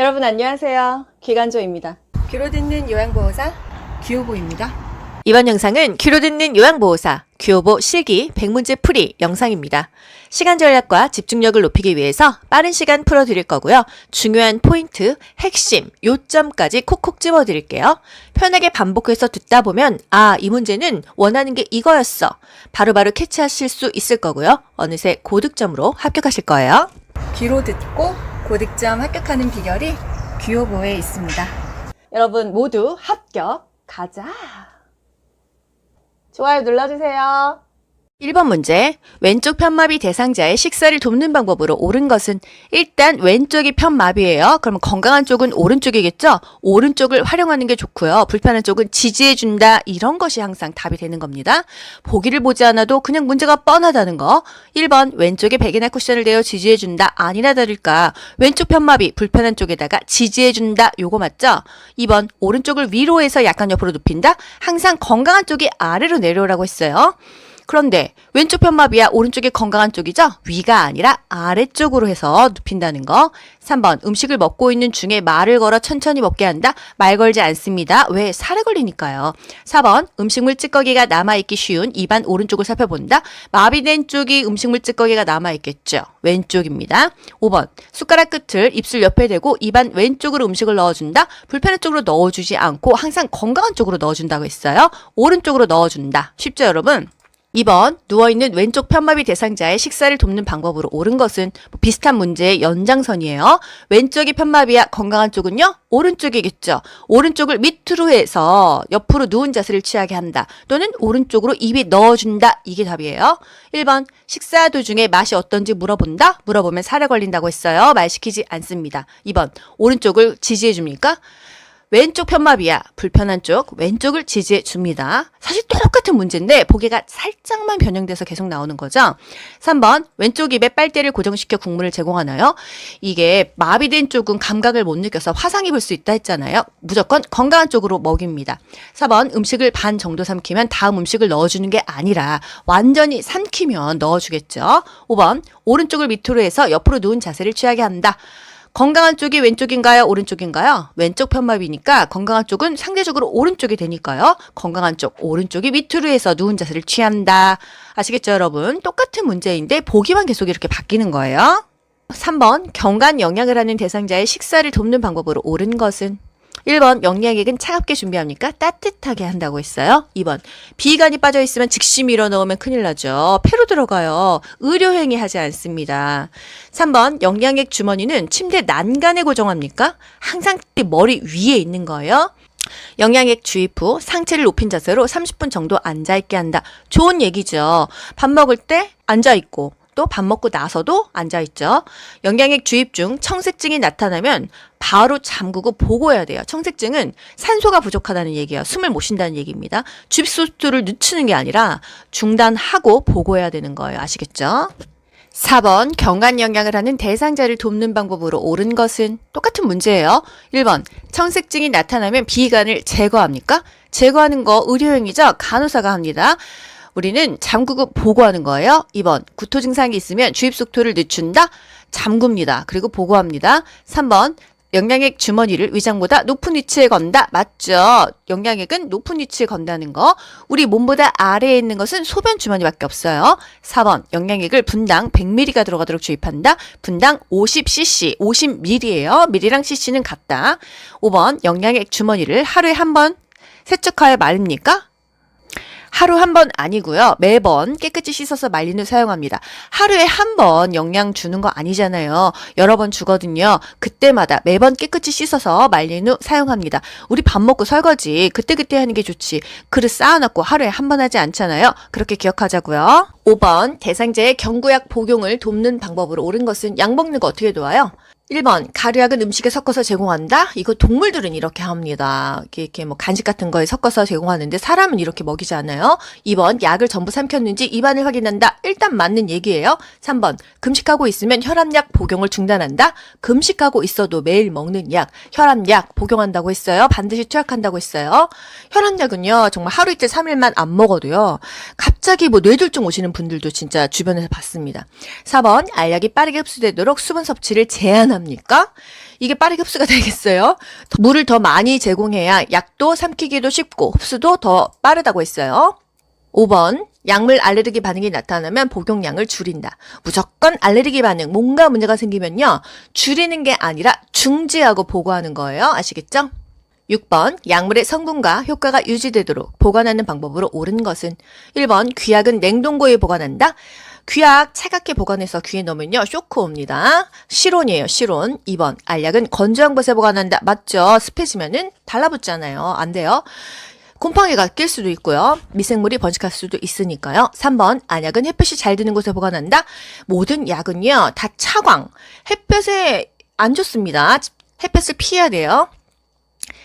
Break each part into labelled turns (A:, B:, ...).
A: 여러분 안녕하세요. 기관조입니다. 귀로 듣는 요양보호사 귀요보입니다.
B: 이번 영상은 귀로 듣는 요양보호사 귀요보 실기 100문제 풀이 영상입니다. 시간 전략과 집중력을 높이기 위해서 빠른 시간 풀어드릴 거고요. 중요한 포인트, 핵심, 요점까지 콕콕 집어드릴게요. 편하게 반복해서 듣다 보면 이 문제는 원하는 게 이거였어. 바로바로 캐치하실 수 있을 거고요. 어느새 고득점으로 합격하실 거예요.
A: 귀로 듣고 고득점 합격하는 비결이 귀요보에 있습니다. 여러분 모두 합격 가자. 좋아요 눌러주세요.
B: 1번 문제, 왼쪽 편마비 대상자의 식사를 돕는 방법으로 옳은 것은 일단 왼쪽이 편마비예요. 그러면 건강한 쪽은 오른쪽이겠죠? 오른쪽을 활용하는 게 좋고요. 불편한 쪽은 지지해준다. 이런 것이 항상 답이 되는 겁니다. 보기를 보지 않아도 그냥 문제가 뻔하다는 거. 1번, 왼쪽에 베개나 쿠션을 대어 지지해준다. 아니나 다를까. 왼쪽 편마비, 불편한 쪽에다가 지지해준다. 요거 맞죠? 2번, 오른쪽을 위로 해서 약간 옆으로 눕힌다. 항상 건강한 쪽이 아래로 내려오라고 했어요. 그런데 왼쪽 편마비야 오른쪽이 건강한 쪽이죠? 위가 아니라 아래쪽으로 해서 눕힌다는 거. 3번 음식을 먹고 있는 중에 말을 걸어 천천히 먹게 한다. 말 걸지 않습니다. 왜? 살에 걸리니까요. 4번 음식물 찌꺼기가 남아있기 쉬운 입안 오른쪽을 살펴본다. 마비된 쪽이 음식물 찌꺼기가 남아있겠죠. 왼쪽입니다. 5번 숟가락 끝을 입술 옆에 대고 입안 왼쪽으로 음식을 넣어준다. 불편한 쪽으로 넣어주지 않고 항상 건강한 쪽으로 넣어준다고 했어요. 오른쪽으로 넣어준다. 쉽죠 여러분? 2번 누워있는 왼쪽 편마비 대상자의 식사를 돕는 방법으로 옳은 것은 비슷한 문제의 연장선이에요. 왼쪽이 편마비야 건강한 쪽은요? 오른쪽이겠죠. 오른쪽을 밑으로 해서 옆으로 누운 자세를 취하게 한다. 또는 오른쪽으로 입에 넣어준다. 이게 답이에요. 1번 식사 도중에 맛이 어떤지 물어본다. 물어보면 살에 걸린다고 했어요. 말 시키지 않습니다. 2번 오른쪽을 지지해줍니까? 왼쪽 편마비야. 불편한 쪽 왼쪽을 지지해 줍니다. 사실 똑같은 문제인데 보기가 살짝만 변형돼서 계속 나오는 거죠. 3번 왼쪽 입에 빨대를 고정시켜 국물을 제공하나요? 이게 마비된 쪽은 감각을 못 느껴서 화상 입을 수 있다 했잖아요. 무조건 건강한 쪽으로 먹입니다. 4번 음식을 반 정도 삼키면 다음 음식을 넣어주는 게 아니라 완전히 삼키면 넣어주겠죠. 5번 오른쪽을 밑으로 해서 옆으로 누운 자세를 취하게 한다. 건강한 쪽이 왼쪽인가요? 오른쪽인가요? 왼쪽 편마비니까 건강한 쪽은 상대적으로 오른쪽이 되니까요. 건강한 쪽, 오른쪽이 밑으로 해서 누운 자세를 취한다. 아시겠죠, 여러분? 똑같은 문제인데 보기만 계속 이렇게 바뀌는 거예요. 3번, 경관 영양을 하는 대상자의 식사를 돕는 방법으로 옳은 것은? 1번, 영양액은 차갑게 준비합니까? 따뜻하게 한다고 했어요. 2번, 비간이 빠져있으면 즉시 밀어 넣으면 큰일 나죠. 폐로 들어가요. 의료행위 하지 않습니다. 3번, 영양액 주머니는 침대 난간에 고정합니까? 항상 머리 위에 있는 거예요. 영양액 주입 후 상체를 높인 자세로 30분 정도 앉아있게 한다. 좋은 얘기죠. 밥 먹을 때 앉아있고 또 밥 먹고 나서도 앉아있죠. 영양액 주입 중 청색증이 나타나면 바로 잠그고 보고해야 돼요. 청색증은 산소가 부족하다는 얘기예요. 숨을 못 쉰다는 얘기입니다. 주입소투를 늦추는 게 아니라 중단하고 보고해야 되는 거예요. 아시겠죠? 4번 경관 영양을 하는 대상자를 돕는 방법으로 옳은 것은? 똑같은 문제예요. 1번 청색증이 나타나면 비간을 제거합니까? 제거하는 거 의료행위죠. 간호사가 합니다. 우리는 잠그고 보고하는 거예요. 2번 구토 증상이 있으면 주입속토를 늦춘다. 잠굽니다. 그리고 보고합니다. 3번 영양액 주머니를 위장보다 높은 위치에 건다. 맞죠? 영양액은 높은 위치에 건다는 거. 우리 몸보다 아래에 있는 것은 소변 주머니밖에 없어요. 4번 영양액을 분당 100ml가 들어가도록 주입한다. 분당 50cc, 50ml예요. ml랑 cc는 같다. 5번 영양액 주머니를 하루에 한 번 세척하여 말립니까? 하루 한 번 아니고요. 매번 깨끗이 씻어서 말린 후 사용합니다. 하루에 한 번 영양 주는 거 아니잖아요. 여러 번 주거든요. 그때마다 매번 깨끗이 씻어서 말린 후 사용합니다. 우리 밥 먹고 설거지 그때그때 하는 게 좋지. 그릇 쌓아놓고 하루에 한 번 하지 않잖아요. 그렇게 기억하자고요. 5번 대상자의 경구약 복용을 돕는 방법으로 옳은 것은? 약 먹는 거 어떻게 도와요? 1번 가루약은 음식에 섞어서 제공한다? 이거 동물들은 이렇게 합니다. 이렇게 뭐 간식 같은 거에 섞어서 제공하는데 사람은 이렇게 먹이지 않아요. 2번 약을 전부 삼켰는지 입안을 확인한다. 일단 맞는 얘기예요. 3번 금식하고 있으면 혈압약 복용을 중단한다. 금식하고 있어도 매일 먹는 약, 혈압약 복용한다고 했어요. 반드시 투약한다고 했어요. 혈압약은요 정말 하루 이틀 3일만 안 먹어도요 갑자기 뭐 뇌졸중 오시는 분들도 진짜 주변에서 봤습니다. 4번 알약이 빠르게 흡수되도록 수분 섭취를 제한합니까? 이게 빠르게 흡수가 되겠어요? 물을 더 많이 제공해야 약도 삼키기도 쉽고 흡수도 더 빠르다고 했어요. 5번, 약물 알레르기 반응이 나타나면 복용량을 줄인다. 무조건 알레르기 반응, 뭔가 문제가 생기면요, 줄이는 게 아니라 중지하고 보고하는 거예요. 아시겠죠? 6번, 약물의 성분과 효과가 유지되도록 보관하는 방법으로 옳은 것은 1번, 귀약은 냉동고에 보관한다. 귀약 차갑게 보관해서 귀에 넣으면요, 쇼크 옵니다. 실온이에요, 실온. 2번, 알약은 건조한 곳에 보관한다. 맞죠? 습해지면은 달라붙잖아요. 안 돼요. 곰팡이가 낄 수도 있고요. 미생물이 번식할 수도 있으니까요. 3번, 안약은 햇볕이 잘 드는 곳에 보관한다. 모든 약은요, 다 차광. 햇볕에 안 좋습니다. 햇볕을 피해야 돼요.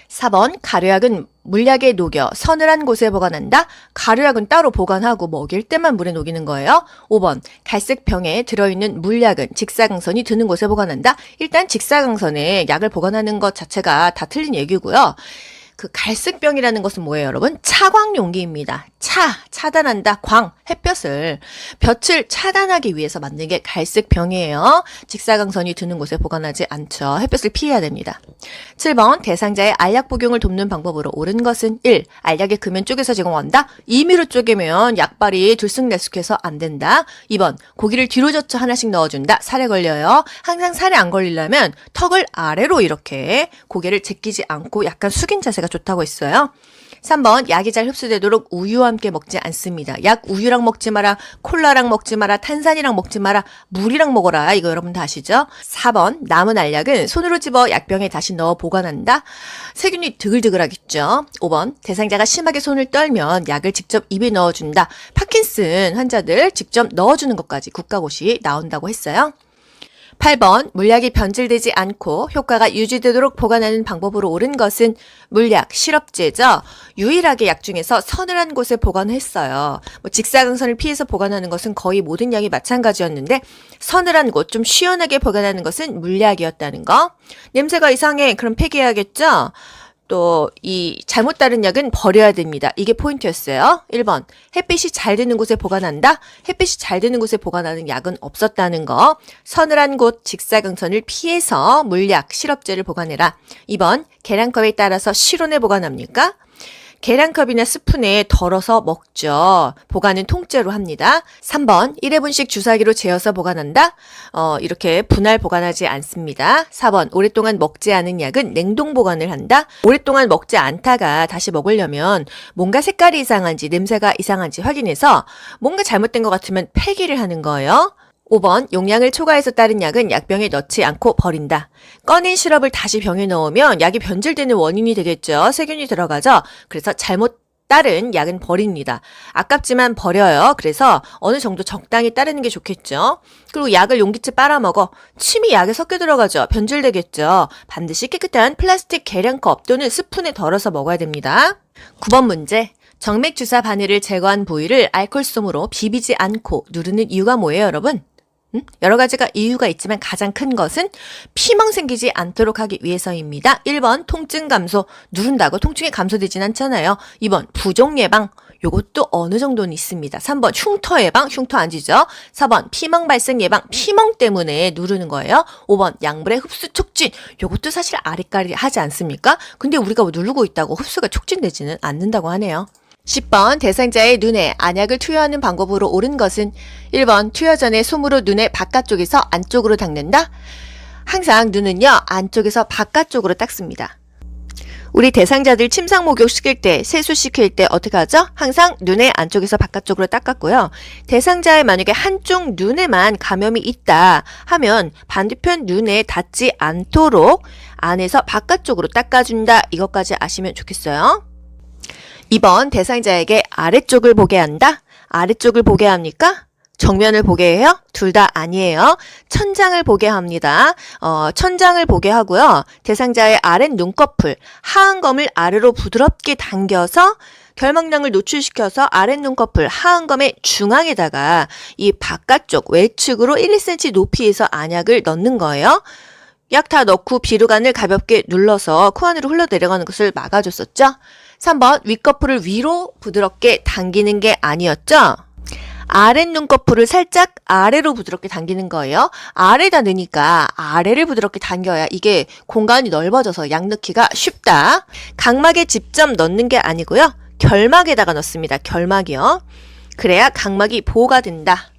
B: 4번, 가려약은 물약에 녹여 서늘한 곳에 보관한다. 가려약은 따로 보관하고 먹일 때만 물에 녹이는 거예요. 5번, 갈색 병에 들어있는 물약은 직사광선이 드는 곳에 보관한다. 일단 직사광선에 약을 보관하는 것 자체가 다 틀린 얘기고요. 그 갈색병이라는 것은 뭐예요, 여러분? 차광 용기입니다. 차단한다. 광, 햇볕을. 볕을 차단하기 위해서 만든 게 갈색병이에요. 직사광선이 드는 곳에 보관하지 않죠. 햇볕을 피해야 됩니다. 7번, 대상자의 알약 복용을 돕는 방법으로 옳은 것은 1. 알약의 금연 쪼개서 제공한다. 임의로 쪼개면 약발이 들쑥날쑥해서 안 된다. 2번, 고기를 뒤로 젖혀 하나씩 넣어준다. 살에 걸려요. 항상 살에 안 걸리려면 턱을 아래로 이렇게 고개를 제끼지 않고 약간 숙인 자세가 좋다고 했어요. 3번, 약이 잘 흡수되도록 우유와 함께 먹지 않습니다. 약 우유랑 먹지 마라, 콜라랑 먹지 마라, 탄산이랑 먹지 마라, 물이랑 먹어라. 이거 여러분 다 아시죠? 4번, 남은 알약은 손으로 집어 약병에 다시 넣어 보관한다. 세균이 드글드글하겠죠. 5번, 대상자가 심하게 손을 떨면 약을 직접 입에 넣어준다. 파킨슨 환자들 직접 넣어주는 것까지 국가고시 나온다고 했어요. 8번, 물약이 변질되지 않고 효과가 유지되도록 보관하는 방법으로 옳은 것은 물약, 시럽제죠. 유일하게 약 중에서 서늘한 곳에 보관했어요. 직사광선을 피해서 보관하는 것은 거의 모든 약이 마찬가지였는데 서늘한 곳, 좀 시원하게 보관하는 것은 물약이었다는 거. 냄새가 이상해. 그럼 폐기해야겠죠? 또 이 잘못 따른 약은 버려야 됩니다. 이게 포인트였어요. 1번, 햇빛이 잘 드는 곳에 보관한다. 햇빛이 잘 드는 곳에 보관하는 약은 없었다는 거. 서늘한 곳, 직사광선을 피해서 물약, 시럽제를 보관해라. 2번, 계량컵에 따라서 실온에 보관합니까? 계량컵이나 스푼에 덜어서 먹죠. 보관은 통째로 합니다. 3번, 1회분씩 주사기로 재어서 보관한다. 이렇게 분할 보관하지 않습니다. 4번, 오랫동안 먹지 않은 약은 냉동 보관을 한다. 오랫동안 먹지 않다가 다시 먹으려면 뭔가 색깔이 이상한지 냄새가 이상한지 확인해서 뭔가 잘못된 것 같으면 폐기를 하는 거예요. 5번, 용량을 초과해서 따른 약은 약병에 넣지 않고 버린다. 꺼낸 시럽을 다시 병에 넣으면 약이 변질되는 원인이 되겠죠. 세균이 들어가죠. 그래서 잘못 따른 약은 버립니다. 아깝지만 버려요. 그래서 어느 정도 적당히 따르는 게 좋겠죠. 그리고 약을 용기째 빨아먹어. 침이 약에 섞여 들어가죠. 변질되겠죠. 반드시 깨끗한 플라스틱 계량컵 또는 스푼에 덜어서 먹어야 됩니다. 9번 문제. 정맥 주사 바늘을 제거한 부위를 알코올솜으로 비비지 않고 누르는 이유가 뭐예요, 여러분? 여러 가지가 이유가 있지만 가장 큰 것은 피멍 생기지 않도록 하기 위해서입니다. 1번, 통증 감소. 누른다고 통증이 감소되진 않잖아요. 2번, 부종 예방. 요것도 어느 정도는 있습니다. 3번, 흉터 예방. 흉터 안 지죠. 4번, 피멍 발생 예방. 피멍 때문에 누르는 거예요. 5번, 약물의 흡수 촉진. 요것도 사실 아리까리 하지 않습니까? 근데 우리가 누르고 있다고 흡수가 촉진되지는 않는다고 하네요. 10번, 대상자의 눈에 안약을 투여하는 방법으로 옳은 것은 1번, 투여 전에 솜으로 눈의 바깥쪽에서 안쪽으로 닦는다. 항상 눈은요, 안쪽에서 바깥쪽으로 닦습니다. 우리 대상자들 침상 목욕 시킬 때, 세수시킬 때 어떻게 하죠? 항상 눈의 안쪽에서 바깥쪽으로 닦았고요. 대상자의 만약에 한쪽 눈에만 감염이 있다 하면 반대편 눈에 닿지 않도록 안에서 바깥쪽으로 닦아준다. 이것까지 아시면 좋겠어요. 2번, 대상자에게 아래쪽을 보게 한다. 아래쪽을 보게 합니까? 정면을 보게 해요? 둘 다 아니에요. 천장을 보게 합니다. 천장을 보게 하고요. 대상자의 아랫 눈꺼풀, 하안검을 아래로 부드럽게 당겨서 결막량을 노출시켜서 아랫 눈꺼풀, 하안검의 중앙에다가 이 바깥쪽, 외측으로 1, 2cm 높이에서 안약을 넣는 거예요. 약 다 넣고 비루간을 가볍게 눌러서 코 안으로 흘러 내려가는 것을 막아줬었죠. 3번, 윗꺼풀을 위로 부드럽게 당기는 게 아니었죠. 아랫 눈꺼풀을 살짝 아래로 부드럽게 당기는 거예요. 아래다 넣으니까 아래를 부드럽게 당겨야 이게 공간이 넓어져서 약 넣기가 쉽다. 각막에 직접 넣는 게 아니고요. 결막에다가 넣습니다. 결막이요. 그래야 각막이 보호가 된다.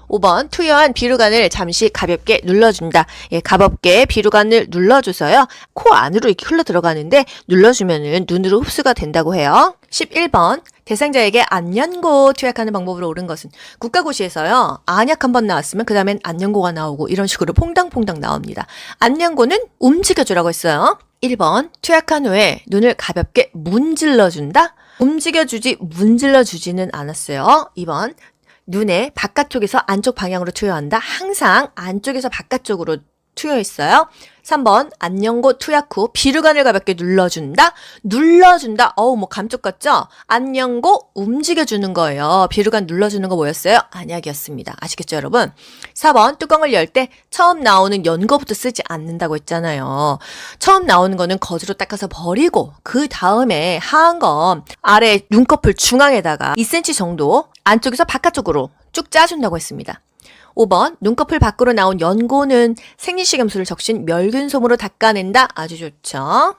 B: 5번 투여한 비루관을 잠시 가볍게 눌러준다. 예, 가볍게 비루관을 눌러줘서요. 코 안으로 이렇게 흘러 들어가는데 눌러주면은 눈으로 흡수가 된다고 해요. 11번 대상자에게 안연고 투약하는 방법으로 옳은 것은 국가고시에서요. 안약 한번 나왔으면 그 다음엔 안연고가 나오고 이런 식으로 퐁당퐁당 나옵니다. 안연고는 움직여주라고 했어요. 1번 투약한 후에 눈을 가볍게 문질러준다. 움직여주지 문질러주지는 않았어요. 2번 눈에 바깥쪽에서 안쪽 방향으로 투여한다. 항상 안쪽에서 바깥쪽으로 투여했어요. 3번 안연고 투약 후 비루관을 가볍게 눌러준다. 눌러준다. 어우 뭐 감쪽 같죠? 안연고 움직여주는 거예요. 비루관 눌러주는 거 뭐였어요? 안약이었습니다. 아시겠죠 여러분? 4번 뚜껑을 열 때 처음 나오는 연고부터 쓰지 않는다고 했잖아요. 처음 나오는 거는 거즈로 닦아서 버리고 그 다음에 하한 건 아래 눈꺼풀 중앙에다가 2cm 정도 안쪽에서 바깥쪽으로 쭉 짜준다고 했습니다. 5번 눈꺼풀 밖으로 나온 연고는 생리식염수를 적신 멸균솜으로 닦아낸다. 아주 좋죠.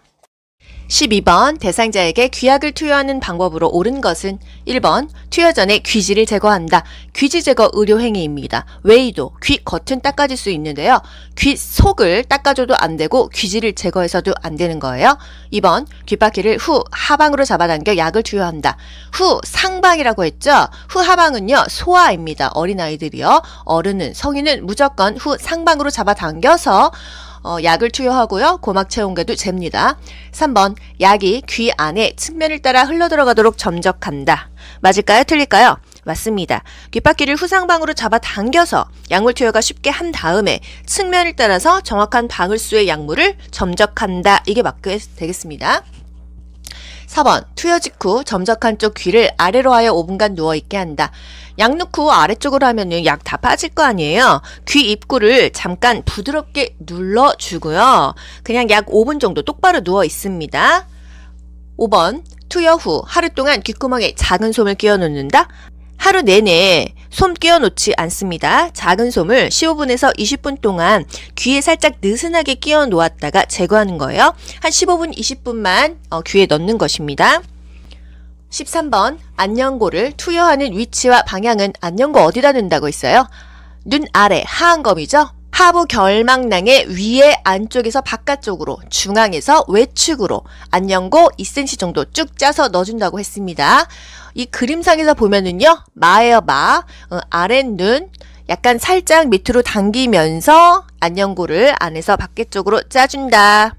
B: 12번 대상자에게 귀약을 투여하는 방법으로 옳은 것은 1번 투여 전에 귀지를 제거한다. 귀지 제거 의료 행위입니다. 웨이도 귀 겉은 닦아줄 수 있는데요. 귀 속을 닦아줘도 안 되고 귀지를 제거해서도 안 되는 거예요. 2번 귓바퀴를 후 하방으로 잡아당겨 약을 투여한다. 후 상방이라고 했죠. 후 하방은요 소아입니다. 어린아이들이요. 어른은 성인은 무조건 후 상방으로 잡아당겨서 약을 투여하고요. 고막 체온계도 잽니다. 3번 약이 귀 안에 측면을 따라 흘러들어가도록 점적한다. 맞을까요? 틀릴까요? 맞습니다. 귓바퀴를 후상방으로 잡아당겨서 약물 투여가 쉽게 한 다음에 측면을 따라서 정확한 방울수의 약물을 점적한다. 이게 맞게 되겠습니다. 4번 투여 직후 점적한 쪽 귀를 아래로 하여 5분간 누워있게 한다. 약 넣고 아래쪽으로 하면은 약 다 빠질 거 아니에요. 귀 입구를 잠깐 부드럽게 눌러주고요. 그냥 약 5분 정도 똑바로 누워 있습니다. 5번 투여 후 하루 동안 귓구멍에 작은 솜을 끼워 놓는다. 하루 내내 솜 끼워 놓지 않습니다. 작은 솜을 15분에서 20분 동안 귀에 살짝 느슨하게 끼워 놓았다가 제거하는 거예요. 한 15분, 20분만 귀에 넣는 것입니다. 13번 안연고를 투여하는 위치와 방향은 안연고 어디다 넣는다고 했어요? 눈 아래 하안검이죠. 하부 결막낭의 위에 안쪽에서 바깥쪽으로 중앙에서 외축으로 안연고 2cm 정도 쭉 짜서 넣어준다고 했습니다. 이 그림상에서 보면은요 마예요 마 아랫눈 약간 살짝 밑으로 당기면서 안연고를 안에서 밖쪽으로 짜준다.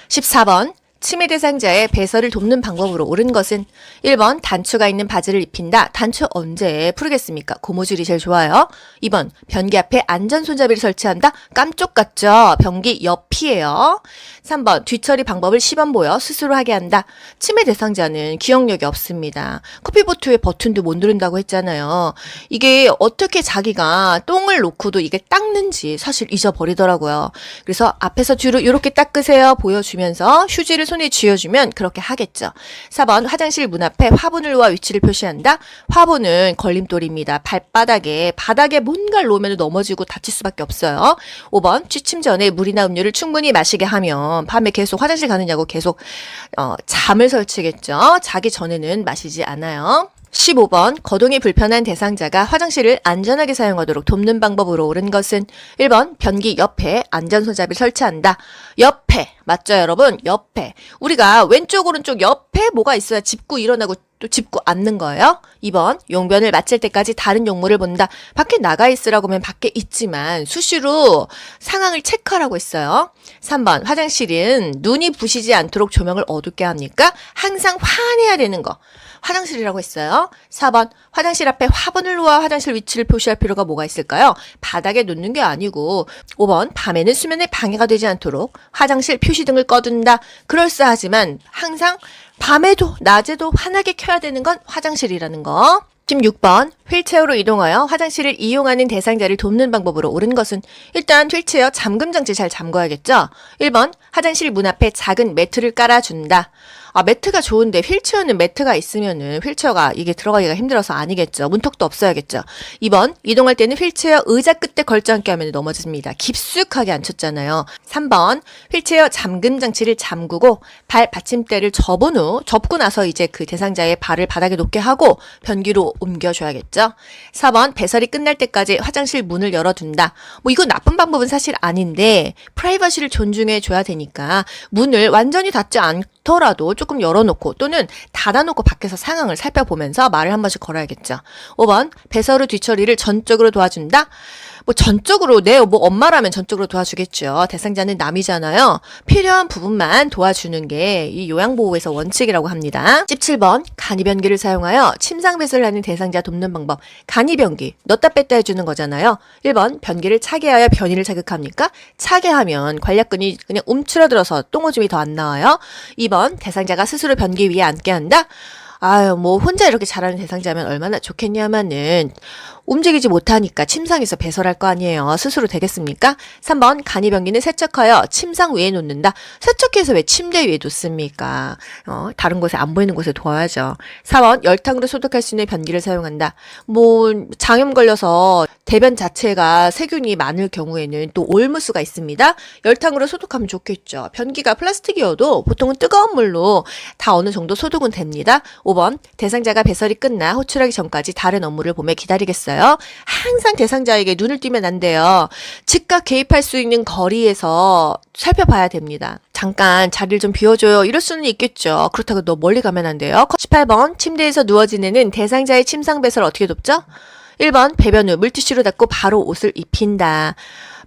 B: 14번 치매 대상자의 배설을 돕는 방법으로 옳은 것은 1번 단추가 있는 바지를 입힌다. 단추 언제 풀겠습니까? 고무줄이 제일 좋아요. 2번 변기 앞에 안전 손잡이를 설치한다. 깜쪽 같죠? 변기 옆이에요. 3번 뒤처리 방법을 시범 보여 스스로 하게 한다. 치매 대상자는 기억력이 없습니다. 커피보트의 버튼도 못 누른다고 했잖아요. 이게 어떻게 자기가 똥을 놓고도 이게 닦는지 사실 잊어버리더라고요. 그래서 앞에서 뒤로 이렇게 닦으세요 보여주면서 휴지를 손에 쥐어주면 그렇게 하겠죠. 4번 화장실 문 앞에 화분을 놓아 위치를 표시한다. 화분은 걸림돌입니다. 발바닥에 바닥에 뭔가를 놓으면 넘어지고 다칠 수밖에 없어요. 5번 취침 전에 물이나 음료를 충분히 마시게 하면 밤에 계속 화장실 가느냐고 계속 잠을 설치겠죠. 자기 전에는 마시지 않아요. 15번 거동이 불편한 대상자가 화장실을 안전하게 사용하도록 돕는 방법으로 옳은 것은 1번 변기 옆에 안전손잡이를 설치한다. 옆에 맞죠 여러분? 옆에 우리가 왼쪽 오른쪽 옆에 뭐가 있어야 짚고 일어나고 또 짚고 앉는 거예요. 2번 용변을 마칠 때까지 다른 용물을 본다. 밖에 나가 있으라고 하면 밖에 있지만 수시로 상황을 체크하라고 했어요. 3번 화장실은 눈이 부시지 않도록 조명을 어둡게 합니까? 항상 환해야 되는 거. 화장실이라고 했어요. 4번 화장실 앞에 화분을 놓아 화장실 위치를 표시할 필요가 뭐가 있을까요? 바닥에 놓는 게 아니고 5번 밤에는 수면에 방해가 되지 않도록 화장실 표시등을 꺼둔다. 그럴싸하지만 항상 밤에도 낮에도 환하게 켜야 되는 건 화장실이라는 거. 16번 휠체어로 이동하여 화장실을 이용하는 대상자를 돕는 방법으로 옳은 것은 일단 휠체어 잠금 장치 잘 잠궈야겠죠. 1번 화장실 문 앞에 작은 매트를 깔아준다. 매트가 좋은데 휠체어는 매트가 있으면은 휠체어가 이게 들어가기가 힘들어서 아니겠죠. 문턱도 없어야겠죠. 2번, 이동할 때는 휠체어 의자 끝에 걸쳐 앉게 하면 넘어집니다. 깊숙하게 앉혔잖아요. 3번, 휠체어 잠금 장치를 잠그고 발 받침대를 접고 나서 이제 그 대상자의 발을 바닥에 놓게 하고 변기로 옮겨줘야겠죠. 4번, 배설이 끝날 때까지 화장실 문을 열어둔다. 뭐 이거 나쁜 방법은 사실 아닌데 프라이버시를 존중해 줘야 되니까 문을 완전히 닫지 않더라도 조금 열어놓고 또는 닫아놓고 밖에서 상황을 살펴보면서 말을 한 번씩 걸어야겠죠. 5번, 배설 후 뒤처리를 전적으로 도와준다. 뭐 전적으로 뭐 엄마라면 전적으로 도와주겠죠. 대상자는 남이잖아요. 필요한 부분만 도와주는 게 이 요양보호에서 원칙이라고 합니다. 17번, 간이변기를 사용하여 침상 배설을 하는 대상자 돕는 방법. 간이변기, 넣다 뺐다 해주는 거잖아요. 1번, 변기를 차게 하여 변이를 자극합니까? 차게 하면 관략근이 그냥 움츠러들어서 똥오줌이 더 안 나와요. 2번, 대상자가 스스로 변기 위에 앉게 한다. 아유, 뭐 혼자 이렇게 잘하는 대상자면 얼마나 좋겠냐마는 움직이지 못하니까 침상에서 배설할 거 아니에요. 스스로 되겠습니까? 3번, 간이변기는 세척하여 침상 위에 놓는다. 세척해서 왜 침대 위에 놓습니까? 다른 곳에 안 보이는 곳에 둬야죠. 4번, 열탕으로 소독할 수 있는 변기를 사용한다. 뭐 장염 걸려서 대변 자체가 세균이 많을 경우에는 또 올무수가 있습니다. 열탕으로 소독하면 좋겠죠. 변기가 플라스틱이어도 보통은 뜨거운 물로 다 어느 정도 소독은 됩니다. 5번, 대상자가 배설이 끝나 호출하기 전까지 다른 업무를 보며 기다리겠어요. 항상 대상자에게 눈을 띄면 안 돼요. 즉각 개입할 수 있는 거리에서 살펴봐야 됩니다. 잠깐 자리를 좀 비워줘요. 이럴 수는 있겠죠. 그렇다고 너 멀리 가면 안 돼요. 18번, 침대에서 누워 지내는 대상자의 침상 배설 어떻게 돕죠? 1번, 배변 후 물티슈로 닦고 바로 옷을 입힌다.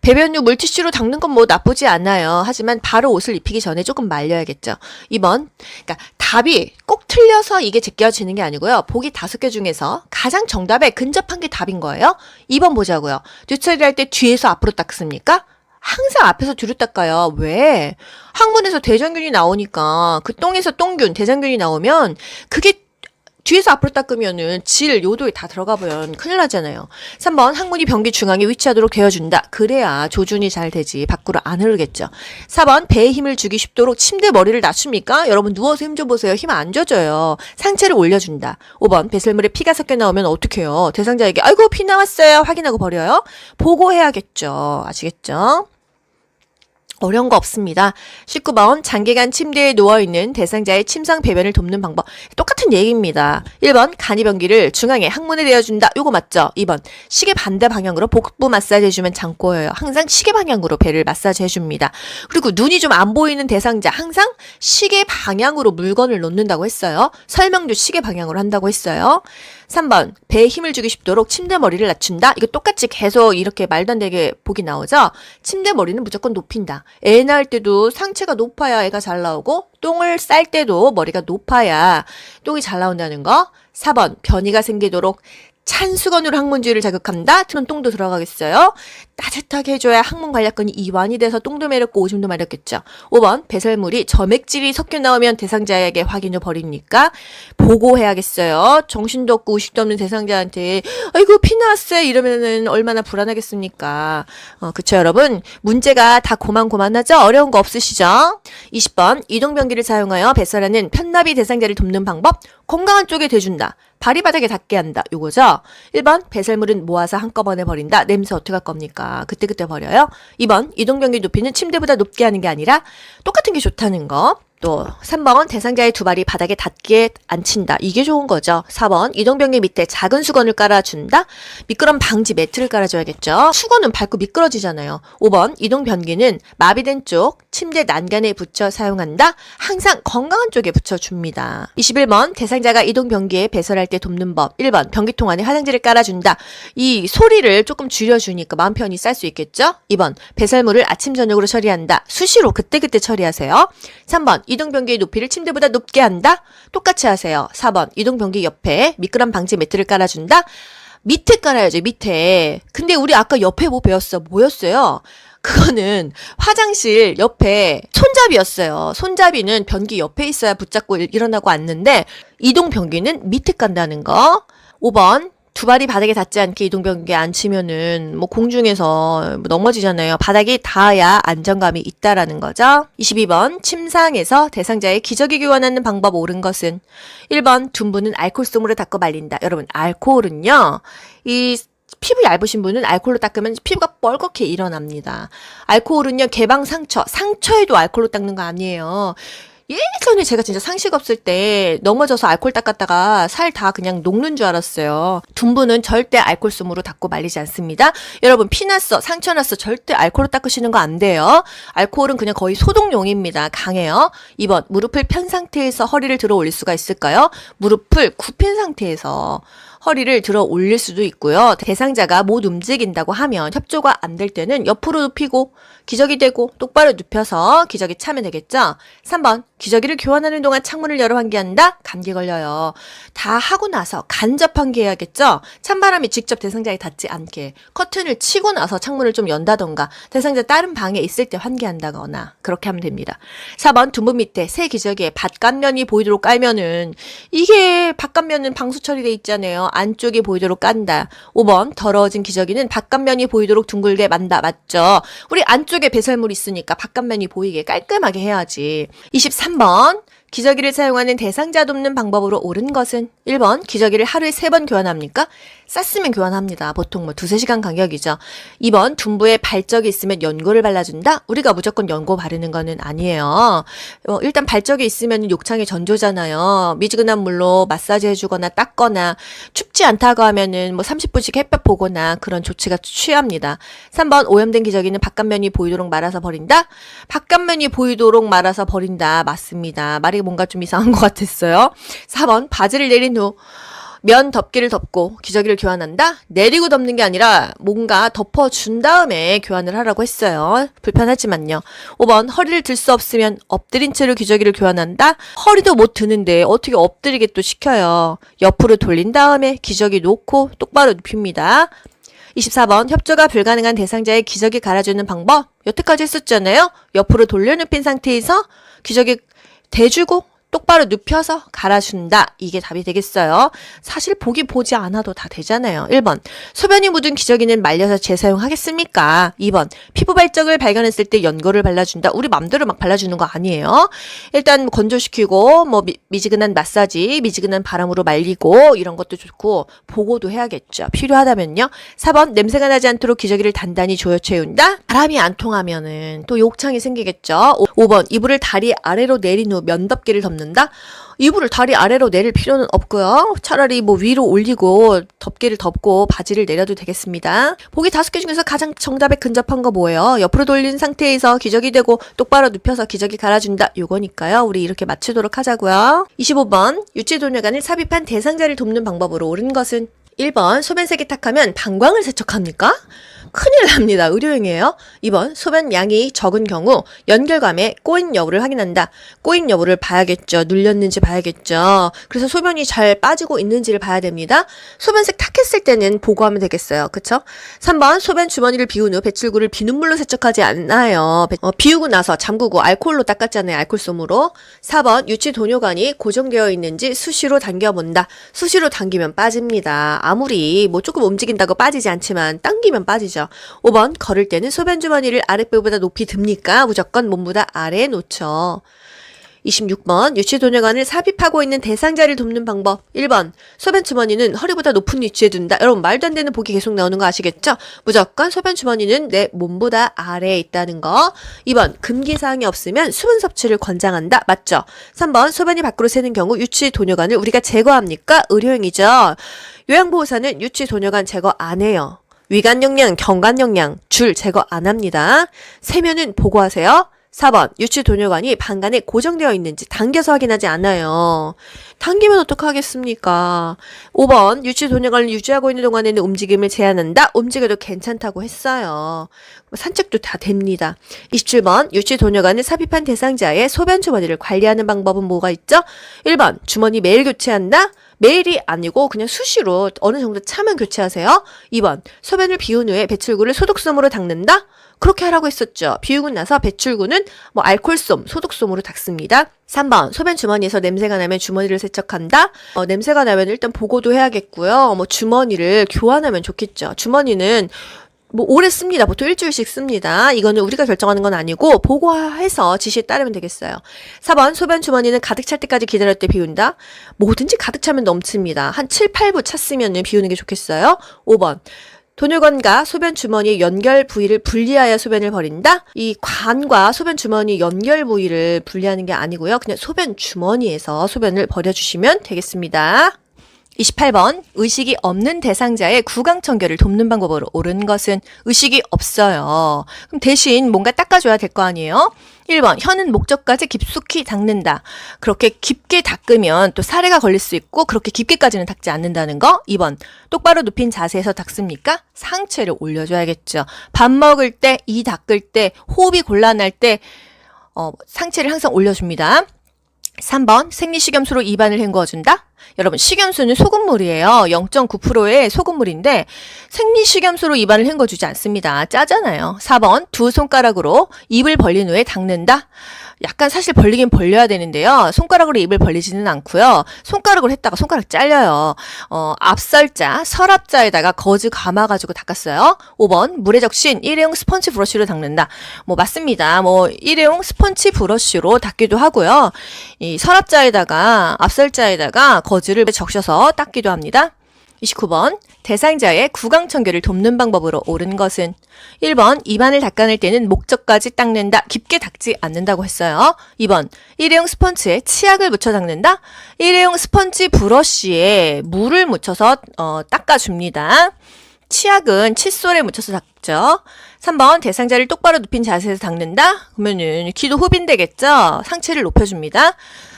B: 배변 후 물티슈로 닦는 건 뭐 나쁘지 않아요. 하지만 바로 옷을 입히기 전에 조금 말려야겠죠. 2번, 그러니까 답이 꼭 틀려서 이게 제껴지는 게 아니고요. 보기 5개 중에서 가장 정답에 근접한 게 답인 거예요. 2번 보자고요. 뒤처리할 때 뒤에서 앞으로 닦습니까? 항상 앞에서 뒤로 닦아요. 왜? 항문에서 대장균이 나오니까 그 똥에서 똥균, 대장균이 나오면 그게 뒤에서 앞으로 닦으면은 요도에 다 들어가 보면 큰일 나잖아요. 3번, 항문이 변기 중앙에 위치하도록 되어준다. 그래야 조준이 잘 되지. 밖으로 안 흐르겠죠. 4번, 배에 힘을 주기 쉽도록 침대 머리를 낮춥니까? 여러분 누워서 힘 좀 보세요. 힘 안 줘줘요. 상체를 올려준다. 5번, 배설물에 피가 섞여 나오면 어떡해요? 대상자에게 아이고 피 나왔어요. 확인하고 버려요. 보고해야겠죠. 아시겠죠? 어려운 거 없습니다. 19번, 장기간 침대에 누워있는 대상자의 침상 배변을 돕는 방법. 똑같은 얘기입니다. 1번, 간이변기를 중앙에 항문에 대어준다. 요거 맞죠? 2번, 시계 반대 방향으로 복부 마사지 해주면 장꼬여요. 항상 시계 방향으로 배를 마사지 해줍니다. 그리고 눈이 좀 안 보이는 대상자 항상 시계 방향으로 물건을 놓는다고 했어요. 설명도 시계 방향으로 한다고 했어요. 3번, 배에 힘을 주기 쉽도록 침대 머리를 낮춘다. 이거 똑같이 계속 이렇게 말도 안 되게 보기 나오죠? 침대 머리는 무조건 높인다. 애 낳을 때도 상체가 높아야 애가 잘 나오고 똥을 쌀 때도 머리가 높아야 똥이 잘 나온다는 거. 4번, 변이가 생기도록 찬 수건으로 항문 주위를 자극한다. 그럼 똥도 들어가겠어요? 따뜻하게 해줘야 항문 관략근이 이완이 돼서 똥도 마렵고 오줌도 마렵겠죠. 5번, 배설물이 점액질이 섞여 나오면 대상자에게 확인 후 버립니까? 보고해야겠어요. 정신도 없고 의식도 없는 대상자한테 아이고 피 나왔어요 이러면은 얼마나 불안하겠습니까? 그쵸 여러분? 문제가 다 고만고만하죠? 어려운 거 없으시죠? 20번, 이동변기를 사용하여 배설하는 편나비 대상자를 돕는 방법. 건강한 쪽에 대준다. 발이 바닥에 닿게 한다. 요거죠. 1번, 배설물은 모아서 한꺼번에 버린다. 냄새 어떻게 할 겁니까? 그때그때 버려요. 2번, 이동변기 높이는 침대보다 높게 하는 게 아니라 똑같은 게 좋다는 거. 또 3번, 대상자의 두 발이 바닥에 닿게 앉힌다. 이게 좋은 거죠. 4번, 이동변기 밑에 작은 수건을 깔아준다. 미끄럼 방지 매트를 깔아줘야겠죠. 수건은 밟고 미끄러지잖아요. 5번, 이동변기는 마비된 쪽 침대 난간에 붙여 사용한다. 항상 건강한 쪽에 붙여줍니다. 21번, 대상자가 이동변기에 배설할 때 돕는 법. 1번, 변기통 안에 화장지를 깔아준다. 이 소리를 조금 줄여주니까 마음 편히 쌀 수 있겠죠. 2번, 배설물을 아침 저녁으로 처리한다. 수시로 그때그때 처리하세요. 3번, 이동변기의 높이를 침대보다 높게 한다. 똑같이 하세요. 4번, 이동변기 옆에 미끄럼 방지 매트를 깔아준다. 밑에 깔아야죠. 밑에. 근데 우리 아까 옆에 뭐 배웠어? 뭐였어요? 그거는 화장실 옆에 손잡이였어요. 손잡이는 변기 옆에 있어야 붙잡고 일어나고 앉는데 이동변기는 밑에 깐다는 거. 5번, 두 발이 바닥에 닿지 않게 이동변기에 앉히면은 뭐 공중에서 뭐 넘어지잖아요. 바닥이 닿아야 안정감이 있다라는 거죠. 22번 침상에서 대상자의 기저귀 교환하는 방법 옳은 것은 1번 둔부는 알코올솜으로 닦고 말린다. 여러분 알코올은요. 이 피부 얇으신 분은 알코올로 닦으면 피부가 뻘겋게 일어납니다. 알코올은요 개방 상처에도 알코올로 닦는 거 아니에요. 예전에 제가 진짜 상식 없을 때 넘어져서 알코올 닦았다가 살 다 그냥 녹는 줄 알았어요. 둔부는 절대 알코올솜으로 닦고 말리지 않습니다. 여러분 피났어, 상처 났어 절대 알코올로 닦으시는 거 안 돼요. 알코올은 그냥 거의 소독용입니다. 강해요. 2번 무릎을 편 상태에서 허리를 들어 올릴 수가 있을까요? 무릎을 굽힌 상태에서 허리를 들어 올릴 수도 있고요. 대상자가 못 움직인다고 하면 협조가 안 될 때는 옆으로 눕히고 기저귀 대고 똑바로 눕혀서 기저귀 차면 되겠죠. 3번 기저귀를 교환하는 동안 창문을 열어 환기한다? 감기 걸려요. 다 하고 나서 간접 환기해야겠죠. 찬바람이 직접 대상자에 닿지 않게 커튼을 치고 나서 창문을 좀 연다던가 대상자 다른 방에 있을 때 환기한다거나 그렇게 하면 됩니다. 4번 둔부 밑에 새 기저귀에 바깥면이 보이도록 깔면은 이게 바깥면은 방수 처리돼 있잖아요. 안쪽이 보이도록 깐다. 5번 더러워진 기저귀는 바깥면이 보이도록 둥글게 만다. 맞죠? 우리 안쪽에 배설물이 있으니까 바깥면이 보이게 깔끔하게 해야지. 23번 기저귀를 사용하는 대상자 돕는 방법으로 옳은 것은 1번 기저귀를 하루에 3번 교환합니까? 쌌으면 교환합니다. 보통 뭐 2-3시간 간격이죠. 2번 둔부에 발적이 있으면 연고를 발라준다? 우리가 무조건 연고 바르는 거는 아니에요. 일단 발적이 있으면 욕창이 전조잖아요. 미지근한 물로 마사지 해주거나 닦거나 춥지 않다고 하면은 뭐 30분씩 햇볕 보거나 그런 조치가 취합니다. 3번 오염된 기저귀는 바깥면이 보이도록 말아서 버린다? 바깥면이 보이도록 말아서 버린다. 맞습니다. 말이 뭔가 좀 이상한 것 같았어요. 4번 바지를 내린 후 면 덮개를 덮고 기저귀를 교환한다? 내리고 덮는 게 아니라 뭔가 덮어준 다음에 교환을 하라고 했어요. 불편하지만요. 5번 허리를 들 수 없으면 엎드린 채로 기저귀를 교환한다? 허리도 못 드는데 어떻게 엎드리게 또 시켜요. 옆으로 돌린 다음에 기저귀 놓고 똑바로 눕힙니다. 24번 협조가 불가능한 대상자의 기저귀 갈아주는 방법 여태까지 했었잖아요. 옆으로 돌려 눕힌 상태에서 기저귀 대주고 똑바로 눕혀서 갈아준다. 이게 답이 되겠어요. 사실 보지 않아도 다 되잖아요. 1번 소변이 묻은 기저귀는 말려서 재사용하겠습니까? 2번 피부 발적을 발견했을 때 연고를 발라준다. 우리 맘대로 막 발라주는 거 아니에요. 일단 건조시키고 뭐 미지근한 마사지, 미지근한 바람으로 말리고 이런 것도 좋고 보고도 해야겠죠. 필요하다면요. 4번 냄새가 나지 않도록 기저귀를 단단히 조여 채운다. 바람이 안 통하면은 또 욕창이 생기겠죠. 5번 이불을 다리 아래로 내린 후 면덮개를 덮는다. 이불을 다리 아래로 내릴 필요는 없고요. 차라리 뭐 위로 올리고 덮개를 덮고 바지를 내려도 되겠습니다. 보기 5개 중에서 가장 정답에 근접한 거 뭐예요? 옆으로 돌린 상태에서 기저귀 대고 똑바로 눕혀서 기저귀 갈아준다. 요거니까요. 우리 이렇게 맞추도록 하자고요. 25번 유치도녀간을 삽입한 대상자를 돕는 방법으로 옳은 것은 1번 소변 세기탁하면 방광을 세척합니까? 큰일 납니다. 의료행위예요. 2번 소변 양이 적은 경우 연결감에 꼬인 여부를 확인한다. 꼬인 여부를 봐야겠죠. 눌렸는지 봐야겠죠. 그래서 소변이 잘 빠지고 있는지를 봐야 됩니다. 소변색 탁했을 때는 보고하면 되겠어요. 그쵸? 3번 소변 주머니를 비운 후 배출구를 비눗물로 세척하지 않나요? 비우고 나서 잠그고 알코올로 닦았잖아요. 알코올솜으로. 4번 유치 도뇨관이 고정되어 있는지 수시로 당겨본다. 수시로 당기면 빠집니다. 아무리 뭐 조금 움직인다고 빠지지 않지만 당기면 빠지죠. 5번 걸을 때는 소변 주머니를 아랫배보다 높이 듭니까? 무조건 몸보다 아래에 놓죠. 26번 유치도녀관을 삽입하고 있는 대상자를 돕는 방법 1번 소변 주머니는 허리보다 높은 위치에 둔다. 여러분 말도 안 되는 보기 계속 나오는 거 아시겠죠? 무조건 소변 주머니는 내 몸보다 아래에 있다는 거. 2번 금기사항이 없으면 수분 섭취를 권장한다. 맞죠? 3번 소변이 밖으로 새는 경우 유치도녀관을 우리가 제거합니까? 의료행위죠. 요양보호사는 유치도녀관 제거 안 해요. 위간용량, 경관용량, 줄 제거 안 합니다. 세면은 보고하세요. 4번 유치도뇨관이 방간에 고정되어 있는지 당겨서 확인하지 않아요. 당기면 어떡하겠습니까? 5번 유치도뇨관을 유지하고 있는 동안에는 움직임을 제한한다. 움직여도 괜찮다고 했어요. 산책도 다 됩니다. 27번 유치도뇨관을 삽입한 대상자의 소변 주머니를 관리하는 방법은 뭐가 있죠? 1번 주머니 매일 교체한다. 매일이 아니고 그냥 수시로 어느 정도 차면 교체하세요. 2번, 소변을 비운 후에 배출구를 소독솜으로 닦는다? 그렇게 하라고 했었죠. 비우고 나서 배출구는 알콜솜, 소독솜으로 닦습니다. 3번, 소변 주머니에서 냄새가 나면 주머니를 세척한다? 냄새가 나면 일단 보고도 해야겠고요. 주머니를 교환하면 좋겠죠. 주머니는 오래 씁니다. 보통 일주일씩 씁니다. 이거는 우리가 결정하는 건 아니고 보고해서 지시에 따르면 되겠어요. 4번, 소변 주머니는 가득 찰 때까지 기다릴 때 비운다. 뭐든지 가득 차면 넘칩니다. 한 7, 8부 찼으면 비우는 게 좋겠어요. 5번, 돈혈관과 소변 주머니의 연결 부위를 분리하여 소변을 버린다? 이 관과 소변 주머니 연결 부위를 분리하는 게 아니고요. 그냥 소변 주머니에서 소변을 버려주시면 되겠습니다. 28번, 의식이 없는 대상자의 구강청결을 돕는 방법으로 옳은 것은 의식이 없어요. 그럼 대신 뭔가 닦아줘야 될 거 아니에요? 1번, 혀는 목젖까지 깊숙이 닦는다. 그렇게 깊게 닦으면 또 사례가 걸릴 수 있고 그렇게 깊게까지는 닦지 않는다는 거. 2번, 똑바로 눕힌 자세에서 닦습니까? 상체를 올려줘야겠죠. 밥 먹을 때, 이 닦을 때, 호흡이 곤란할 때 상체를 항상 올려줍니다. 3번, 생리식염수로 입안을 헹구어준다? 여러분, 식염수는 소금물이에요. 0.9%의 소금물인데 생리식염수로 입안을 헹궈주지 않습니다. 짜잖아요. 4번, 두 손가락으로 입을 벌린 후에 닦는다? 약간 사실 벌리긴 벌려야 되는데요. 손가락으로 입을 벌리지는 않고요. 손가락으로 했다가 손가락 잘려요. 앞설자, 서랍자에다가 거즈 감아가지고 닦았어요. 5번, 물에 적신 일회용 스펀지 브러쉬로 닦는다. 맞습니다. 일회용 스펀지 브러쉬로 닦기도 하고요. 이 서랍자에다가, 앞설자에다가 거즈를 적셔서 닦기도 합니다. 29번, 대상자의 구강청결을 돕는 방법으로 옳은 것은 1번, 입안을 닦아낼 때는 목젖까지 닦는다. 깊게 닦지 않는다고 했어요. 2번, 일회용 스펀지에 치약을 묻혀 닦는다. 일회용 스펀지 브러쉬에 물을 묻혀서 닦아줍니다. 치약은 칫솔에 묻혀서 닦죠. 3번, 대상자를 똑바로 눕힌 자세에서 닦는다. 그러면은 기도 흡인되겠죠. 상체를 높여줍니다.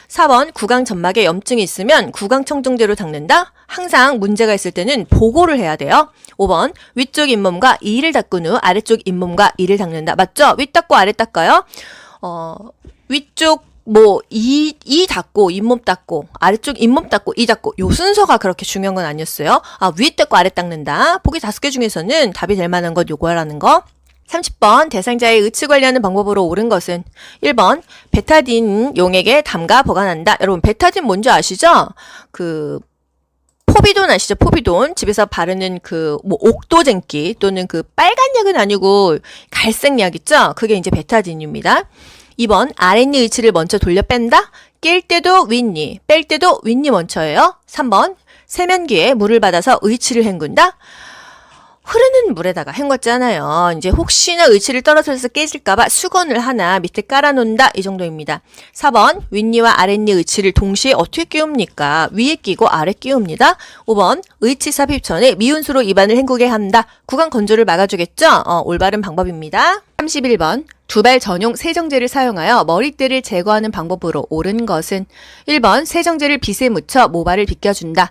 B: 4번, 구강 점막에 염증이 있으면 구강청정제로 닦는다. 항상 문제가 있을 때는 보고를 해야 돼요. 5번, 위쪽 잇몸과 이를 닦은 후 아래쪽 잇몸과 이를 닦는다. 맞죠? 윗 닦고 아래 닦아요. 위쪽 이 닦고 잇몸 닦고 아래쪽 잇몸 닦고 이 닦고 요 순서가 그렇게 중요한 건 아니었어요. 위 닦고 아래 닦는다. 보기 5개 중에서는 답이 될 만한 건 요거라는 거. 30번, 대상자의 의치 관리하는 방법으로 옳은 것은 1번, 베타딘 용액에 담가 보관한다. 여러분, 베타딘 뭔지 아시죠? 포비돈 아시죠? 포비돈. 집에서 바르는 옥도쟁기 또는 빨간 약은 아니고 갈색 약 있죠? 그게 이제 베타딘입니다. 2번, 아랫니 의치를 먼저 돌려 뺀다. 낄 때도 윗니, 뺄 때도 윗니 먼저예요. 3번, 세면기에 물을 받아서 의치를 헹군다. 흐르는 물에다가 헹궜잖아요. 이제 혹시나 의치를 떨어뜨려서 깨질까봐 수건을 하나 밑에 깔아놓는다. 이 정도입니다. 4번, 윗니와 아랫니 의치를 동시에 어떻게 끼웁니까? 위에 끼고 아래 끼웁니다. 5번, 의치 삽입 전에 미온수로 입안을 헹구게 한다. 구강 건조를 막아주겠죠? 올바른 방법입니다. 31번, 두발 전용 세정제를 사용하여 머리띠를 제거하는 방법으로 옳은 것은 1번, 세정제를 빗에 묻혀 모발을 빗겨준다.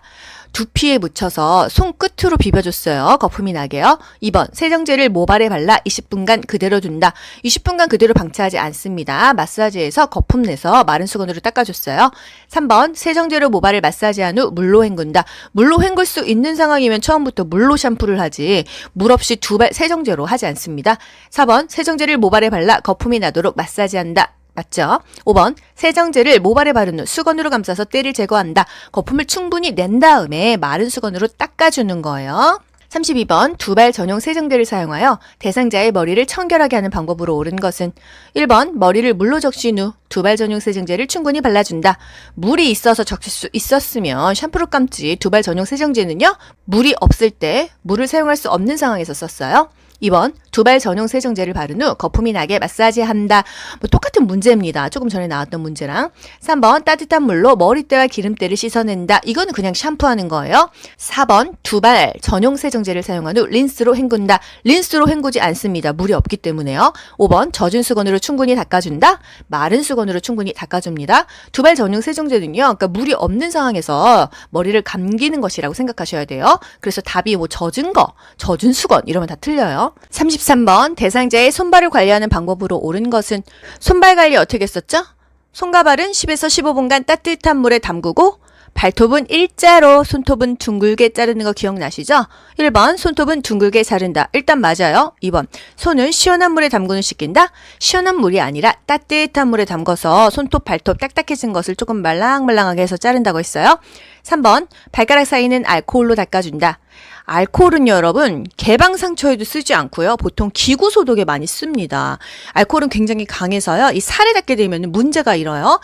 B: 두피에 묻혀서 손끝으로 비벼줬어요. 거품이 나게요. 2번, 세정제를 모발에 발라 20분간 그대로 둔다. 20분간 그대로 방치하지 않습니다. 마사지에서 거품 내서 마른 수건으로 닦아줬어요. 3번, 세정제로 모발을 마사지한 후 물로 헹군다. 물로 헹굴 수 있는 상황이면 처음부터 물로 샴푸를 하지 물 없이 두발 세정제로 하지 않습니다. 4번, 세정제를 모발에 발라 거품이 나도록 마사지한다. 맞죠? 5번, 세정제를 모발에 바른 후 수건으로 감싸서 때를 제거한다. 거품을 충분히 낸 다음에 마른 수건으로 닦아주는 거예요. 32번, 두발 전용 세정제를 사용하여 대상자의 머리를 청결하게 하는 방법으로 옳은 것은 1번, 머리를 물로 적신 후 두발 전용 세정제를 충분히 발라준다. 물이 있어서 적실 수 있었으면 샴푸로 감지. 두발 전용 세정제는요, 물이 없을 때 물을 사용할 수 없는 상황에서 썼어요. 2번, 두발 전용 세정제를 바른 후 거품이 나게 마사지한다. 똑같은 문제입니다. 조금 전에 나왔던 문제랑. 3번, 따뜻한 물로 머리때와 기름때를 씻어낸다. 이거는 그냥 샴푸하는 거예요. 4번, 두발 전용 세정제를 사용한 후 린스로 헹군다. 린스로 헹구지 않습니다. 물이 없기 때문에요. 5번, 젖은 수건으로 충분히 닦아준다. 마른 수건으로 충분히 닦아줍니다. 두발 전용 세정제는요, 그러니까 물이 없는 상황에서 머리를 감기는 것이라고 생각하셔야 돼요. 그래서 답이 젖은 거, 젖은 수건 이러면 다 틀려요. 33번, 대상자의 손발을 관리하는 방법으로 옳은 것은 손발 관리 어떻게 했었죠? 손과 발은 10에서 15분간 따뜻한 물에 담그고 발톱은 일자로, 손톱은 둥글게 자르는 거 기억나시죠? 1번, 손톱은 둥글게 자른다. 일단 맞아요. 2번, 손은 시원한 물에 담그는 씻긴다. 시원한 물이 아니라 따뜻한 물에 담궈서 손톱, 발톱 딱딱해진 것을 조금 말랑말랑하게 해서 자른다고 했어요. 3번, 발가락 사이는 알코올로 닦아준다. 알코올은 여러분 개방 상처에도 쓰지 않고요. 보통 기구 소독에 많이 씁니다. 알코올은 굉장히 강해서요. 이 살에 닿게 되면 문제가 일어요.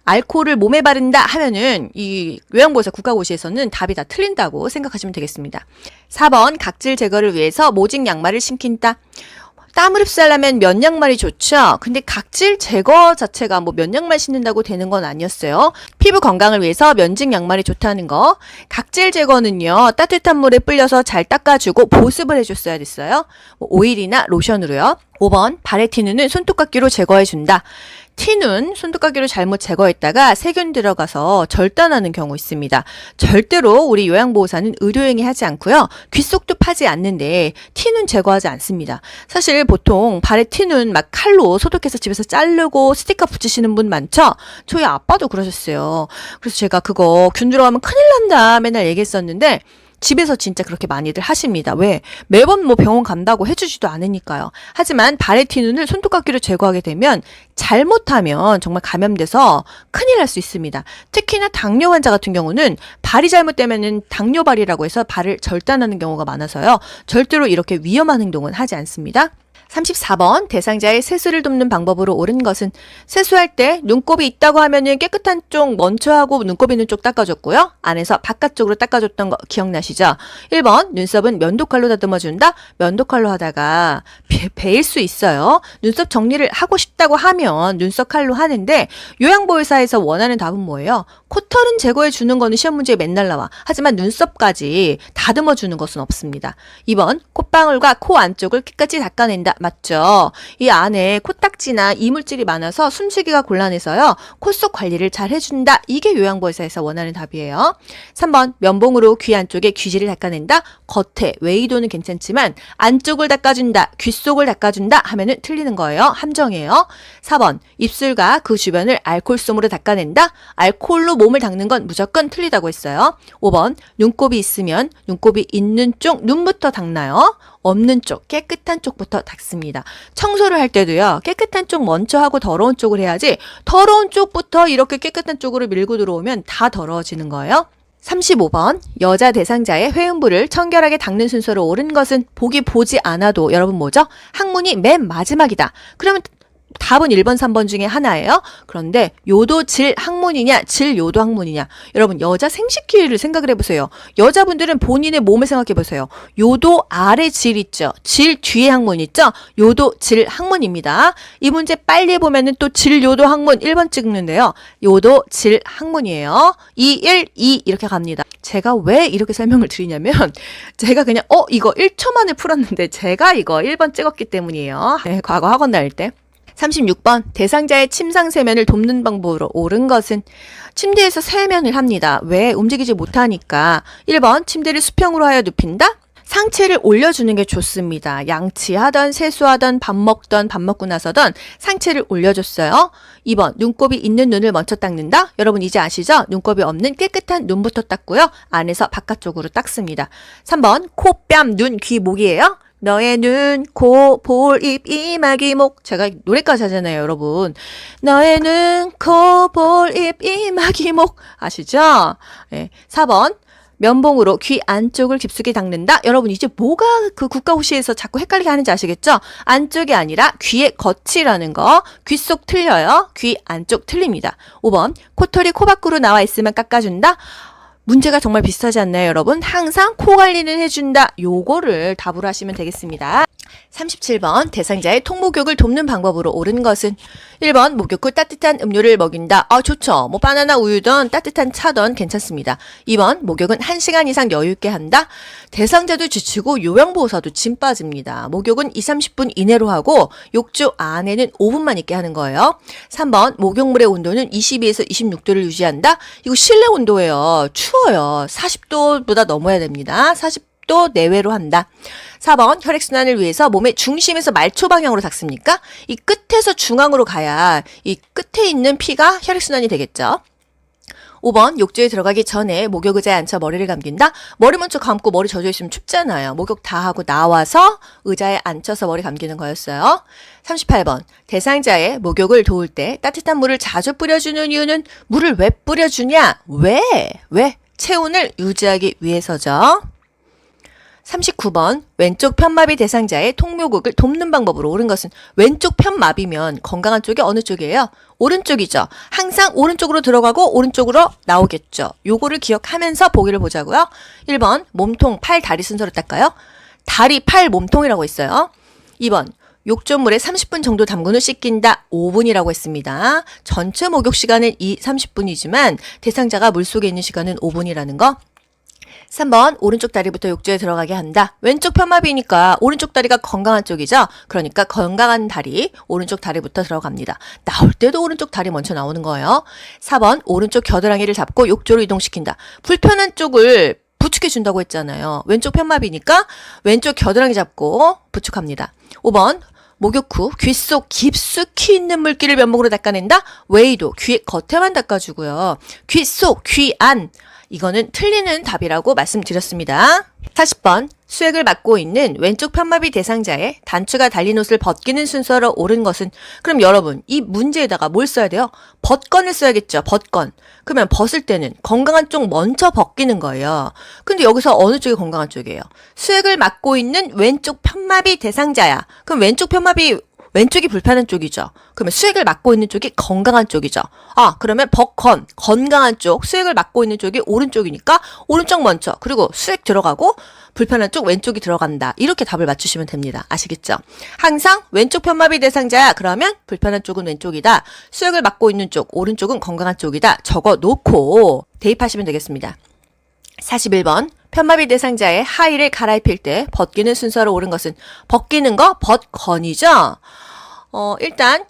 B: 알코올을 몸에 바른다 하면은 이 요양보호사 국가고시에서는 답이 다 틀린다고 생각하시면 되겠습니다. 4번, 각질 제거를 위해서 모직 양말을 신긴다. 땀을 흡수하려면 면 양말이 좋죠. 근데 각질 제거 자체가 뭐 면 양말 신는다고 되는 건 아니었어요. 피부 건강을 위해서 면직 양말이 좋다는 거. 각질 제거는요, 따뜻한 물에 불려서 잘 닦아주고 보습을 해줬어야 됐어요. 뭐 오일이나 로션으로요. 5번, 발의 티눈은 손톱깎이로 제거해준다. 티눈, 손톱깎이로 잘못 제거했다가 세균 들어가서 절단하는 경우 있습니다. 절대로 우리 요양보호사는 의료행위 하지 않고요. 귓속도 파지 않는데 티눈 제거하지 않습니다. 사실 보통 발에 티눈 막 칼로 소독해서 집에서 자르고 스티커 붙이시는 분 많죠? 저희 아빠도 그러셨어요. 그래서 제가 그거 균 들어가면 큰일 난다 맨날 얘기했었는데 집에서 진짜 그렇게 많이들 하십니다. 왜? 매번 뭐 병원 간다고 해주지도 않으니까요. 하지만 발의 티눈을 손톱깎이로 제거하게 되면 잘못하면 정말 감염돼서 큰일 날 수 있습니다. 특히나 당뇨 환자 같은 경우는 발이 잘못되면은 당뇨발이라고 해서 발을 절단하는 경우가 많아서요. 절대로 이렇게 위험한 행동은 하지 않습니다. 34번, 대상자의 세수를 돕는 방법으로 옳은 것은 세수할 때 눈곱이 있다고 하면은 깨끗한 쪽 먼저 하고 눈곱 있는 쪽 닦아줬고요. 안에서 바깥쪽으로 닦아줬던 거 기억나시죠? 1번, 눈썹은 면도칼로 다듬어준다. 면도칼로 하다가 베일 수 있어요. 눈썹 정리를 하고 싶다고 하면 눈썹 칼로 하는데 요양보호사에서 원하는 답은 뭐예요? 코털은 제거해주는 거는 시험 문제에 맨날 나와. 하지만 눈썹까지 다듬어주는 것은 없습니다. 2번, 콧방울과 코 안쪽을 깨끗이 닦아낸다. 맞죠? 이 안에 코딱지나 이물질이 많아서 숨쉬기가 곤란해서요. 코 속 관리를 잘 해준다. 이게 요양보호사에서 원하는 답이에요. 3번, 면봉으로 귀 안쪽에 귀지를 닦아낸다. 겉에 웨이도는 괜찮지만 안쪽을 닦아준다. 귀 속을 닦아준다 하면은 틀리는 거예요. 함정이에요. 4번, 입술과 그 주변을 알코올솜으로 닦아낸다. 알코올로 몸을 닦는 건 무조건 틀리다고 했어요. 5번, 눈곱이 있으면 눈곱이 있는 쪽 눈부터 닦나요? 없는 쪽, 깨끗한 쪽부터 닦습니다. 청소를 할 때도요, 깨끗한 쪽 먼저 하고 더러운 쪽을 해야지 더러운 쪽부터 이렇게 깨끗한 쪽으로 밀고 들어오면 다 더러워지는 거예요. 35번, 여자 대상자의 회음부를 청결하게 닦는 순서로 옳은 것은 보지 않아도 여러분 뭐죠? 항문이 맨 마지막이다. 그러면 답은 1번, 3번 중에 하나예요. 그런데 요도 질 항문이냐, 질 요도 항문이냐. 여러분 여자 생식기를 생각을 해보세요. 여자분들은 본인의 몸을 생각해보세요. 요도 아래 질 있죠. 질 뒤에 항문 있죠. 요도 질 항문입니다. 이 문제 빨리 보면은 또 질 요도 항문 1번 찍는데요. 요도 질 항문이에요. 2, 1, 2 이렇게 갑니다. 제가 왜 이렇게 설명을 드리냐면 제가 그냥 이거 1초 만에 풀었는데 제가 이거 1번 찍었기 때문이에요. 네, 과거 학원 다닐 때. 36번, 대상자의 침상 세면을 돕는 방법으로 옳은 것은 침대에서 세면을 합니다. 왜? 움직이지 못하니까. 1번, 침대를 수평으로 하여 눕힌다? 상체를 올려주는 게 좋습니다. 양치하던 세수하던 밥 먹던 밥 먹고 나서던 상체를 올려줬어요. 2번, 눈곱이 있는 눈을 먼저 닦는다? 여러분 이제 아시죠? 눈곱이 없는 깨끗한 눈부터 닦고요. 안에서 바깥쪽으로 닦습니다. 3번, 코, 뺨, 눈, 귀, 목이에요. 너의 눈, 코, 볼, 입, 이마기, 목. 제가 노래까지 하잖아요, 여러분. 너의 눈, 코, 볼, 입, 이마기, 목. 아시죠? 네. 4번. 면봉으로 귀 안쪽을 깊숙이 닦는다. 여러분 이제 뭐가 그 국가고시에서 자꾸 헷갈리게 하는지 아시겠죠? 안쪽이 아니라 귀의 겉이라는 거. 귀 속 틀려요. 귀 안쪽 틀립니다. 5번. 코털이 코 밖으로 나와 있으면 깎아준다. 문제가 정말 비슷하지 않나요, 여러분? 항상 코 관리는 해준다. 요거를 답으로 하시면 되겠습니다. 37번, 대상자의 통목욕을 돕는 방법으로 옳은 것은 1번, 목욕 후 따뜻한 음료를 먹인다. 좋죠. 뭐 바나나 우유든 따뜻한 차든 괜찮습니다. 2번, 목욕은 1시간 이상 여유 있게 한다. 대상자도 지치고 요양보호사도 진 빠집니다. 목욕은 20-30분 이내로 하고 욕조 안에는 5분만 있게 하는 거예요. 3번, 목욕물의 온도는 22에서 26도를 유지한다. 이거 실내 온도예요. 추워요. 40도보다 넘어야 됩니다. 40도 내외로 한다. 4번, 혈액순환을 위해서 몸의 중심에서 말초 방향으로 닦습니까? 이 끝에서 중앙으로 가야 이 끝에 있는 피가 혈액순환이 되겠죠. 5번 욕조에 들어가기 전에 목욕 의자에 앉혀 머리를 감긴다. 머리 먼저 감고 머리 젖어 있으면 춥잖아요. 목욕 다 하고 나와서 의자에 앉혀서 머리 감기는 거였어요. 38번 대상자의 목욕을 도울 때 따뜻한 물을 자주 뿌려주는 이유는 물을 왜 뿌려주냐? 왜? 체온을 유지하기 위해서죠. 39번 왼쪽 편마비 대상자의 통묘국을 돕는 방법으로 옳은 것은 왼쪽 편마비면 건강한 쪽이 어느 쪽이에요? 오른쪽이죠. 항상 오른쪽으로 들어가고 오른쪽으로 나오겠죠. 요거를 기억하면서 보기를 보자고요. 1번 몸통, 팔, 다리 순서로 닦아요. 다리, 팔, 몸통이라고 있어요. 2번 욕조물에 30분 정도 담근 후 씻긴다. 5분이라고 했습니다. 전체 목욕 시간은 30분이지만 대상자가 물속에 있는 시간은 5분이라는 거. 3번 오른쪽 다리부터 욕조에 들어가게 한다. 왼쪽 편마비니까 오른쪽 다리가 건강한 쪽이죠. 그러니까 건강한 다리, 오른쪽 다리부터 들어갑니다. 나올 때도 오른쪽 다리 먼저 나오는 거예요. 4번 오른쪽 겨드랑이를 잡고 욕조로 이동시킨다. 불편한 쪽을 부축해준다고 했잖아요. 왼쪽 편마비니까 왼쪽 겨드랑이 잡고 부축합니다. 5번 목욕 후 귀 속 깊숙이 있는 물기를 면목으로 닦아낸다. 웨이도 귀 겉에만 닦아주고요. 귀 속, 귀 안. 이거는 틀리는 답이라고 말씀드렸습니다. 40번 수액을 맡고 있는 왼쪽 편마비 대상자의 단추가 달린 옷을 벗기는 순서로 옳은 것은 그럼 여러분 이 문제에다가 뭘 써야 돼요? 벗건을 써야겠죠. 벗건. 그러면 벗을 때는 건강한 쪽 먼저 벗기는 거예요. 근데 여기서 어느 쪽이 건강한 쪽이에요? 수액을 맡고 있는 왼쪽 편마비 대상자야. 그럼 왼쪽 편마비 왼쪽이 불편한 쪽이죠. 그러면 수액을 맡고 있는 쪽이 건강한 쪽이죠. 그러면 벗건, 건강한 쪽, 수액을 맡고 있는 쪽이 오른쪽이니까 오른쪽 먼저, 그리고 수액 들어가고 불편한 쪽 왼쪽이 들어간다. 이렇게 답을 맞추시면 됩니다. 아시겠죠? 항상 왼쪽 편마비 대상자야. 그러면 불편한 쪽은 왼쪽이다. 수액을 맡고 있는 쪽, 오른쪽은 건강한 쪽이다. 적어 놓고 대입하시면 되겠습니다. 41번 편마비 대상자의 하의를 갈아입힐 때 벗기는 순서로 옳은 것은 벗기는 거 벗건이죠. 일단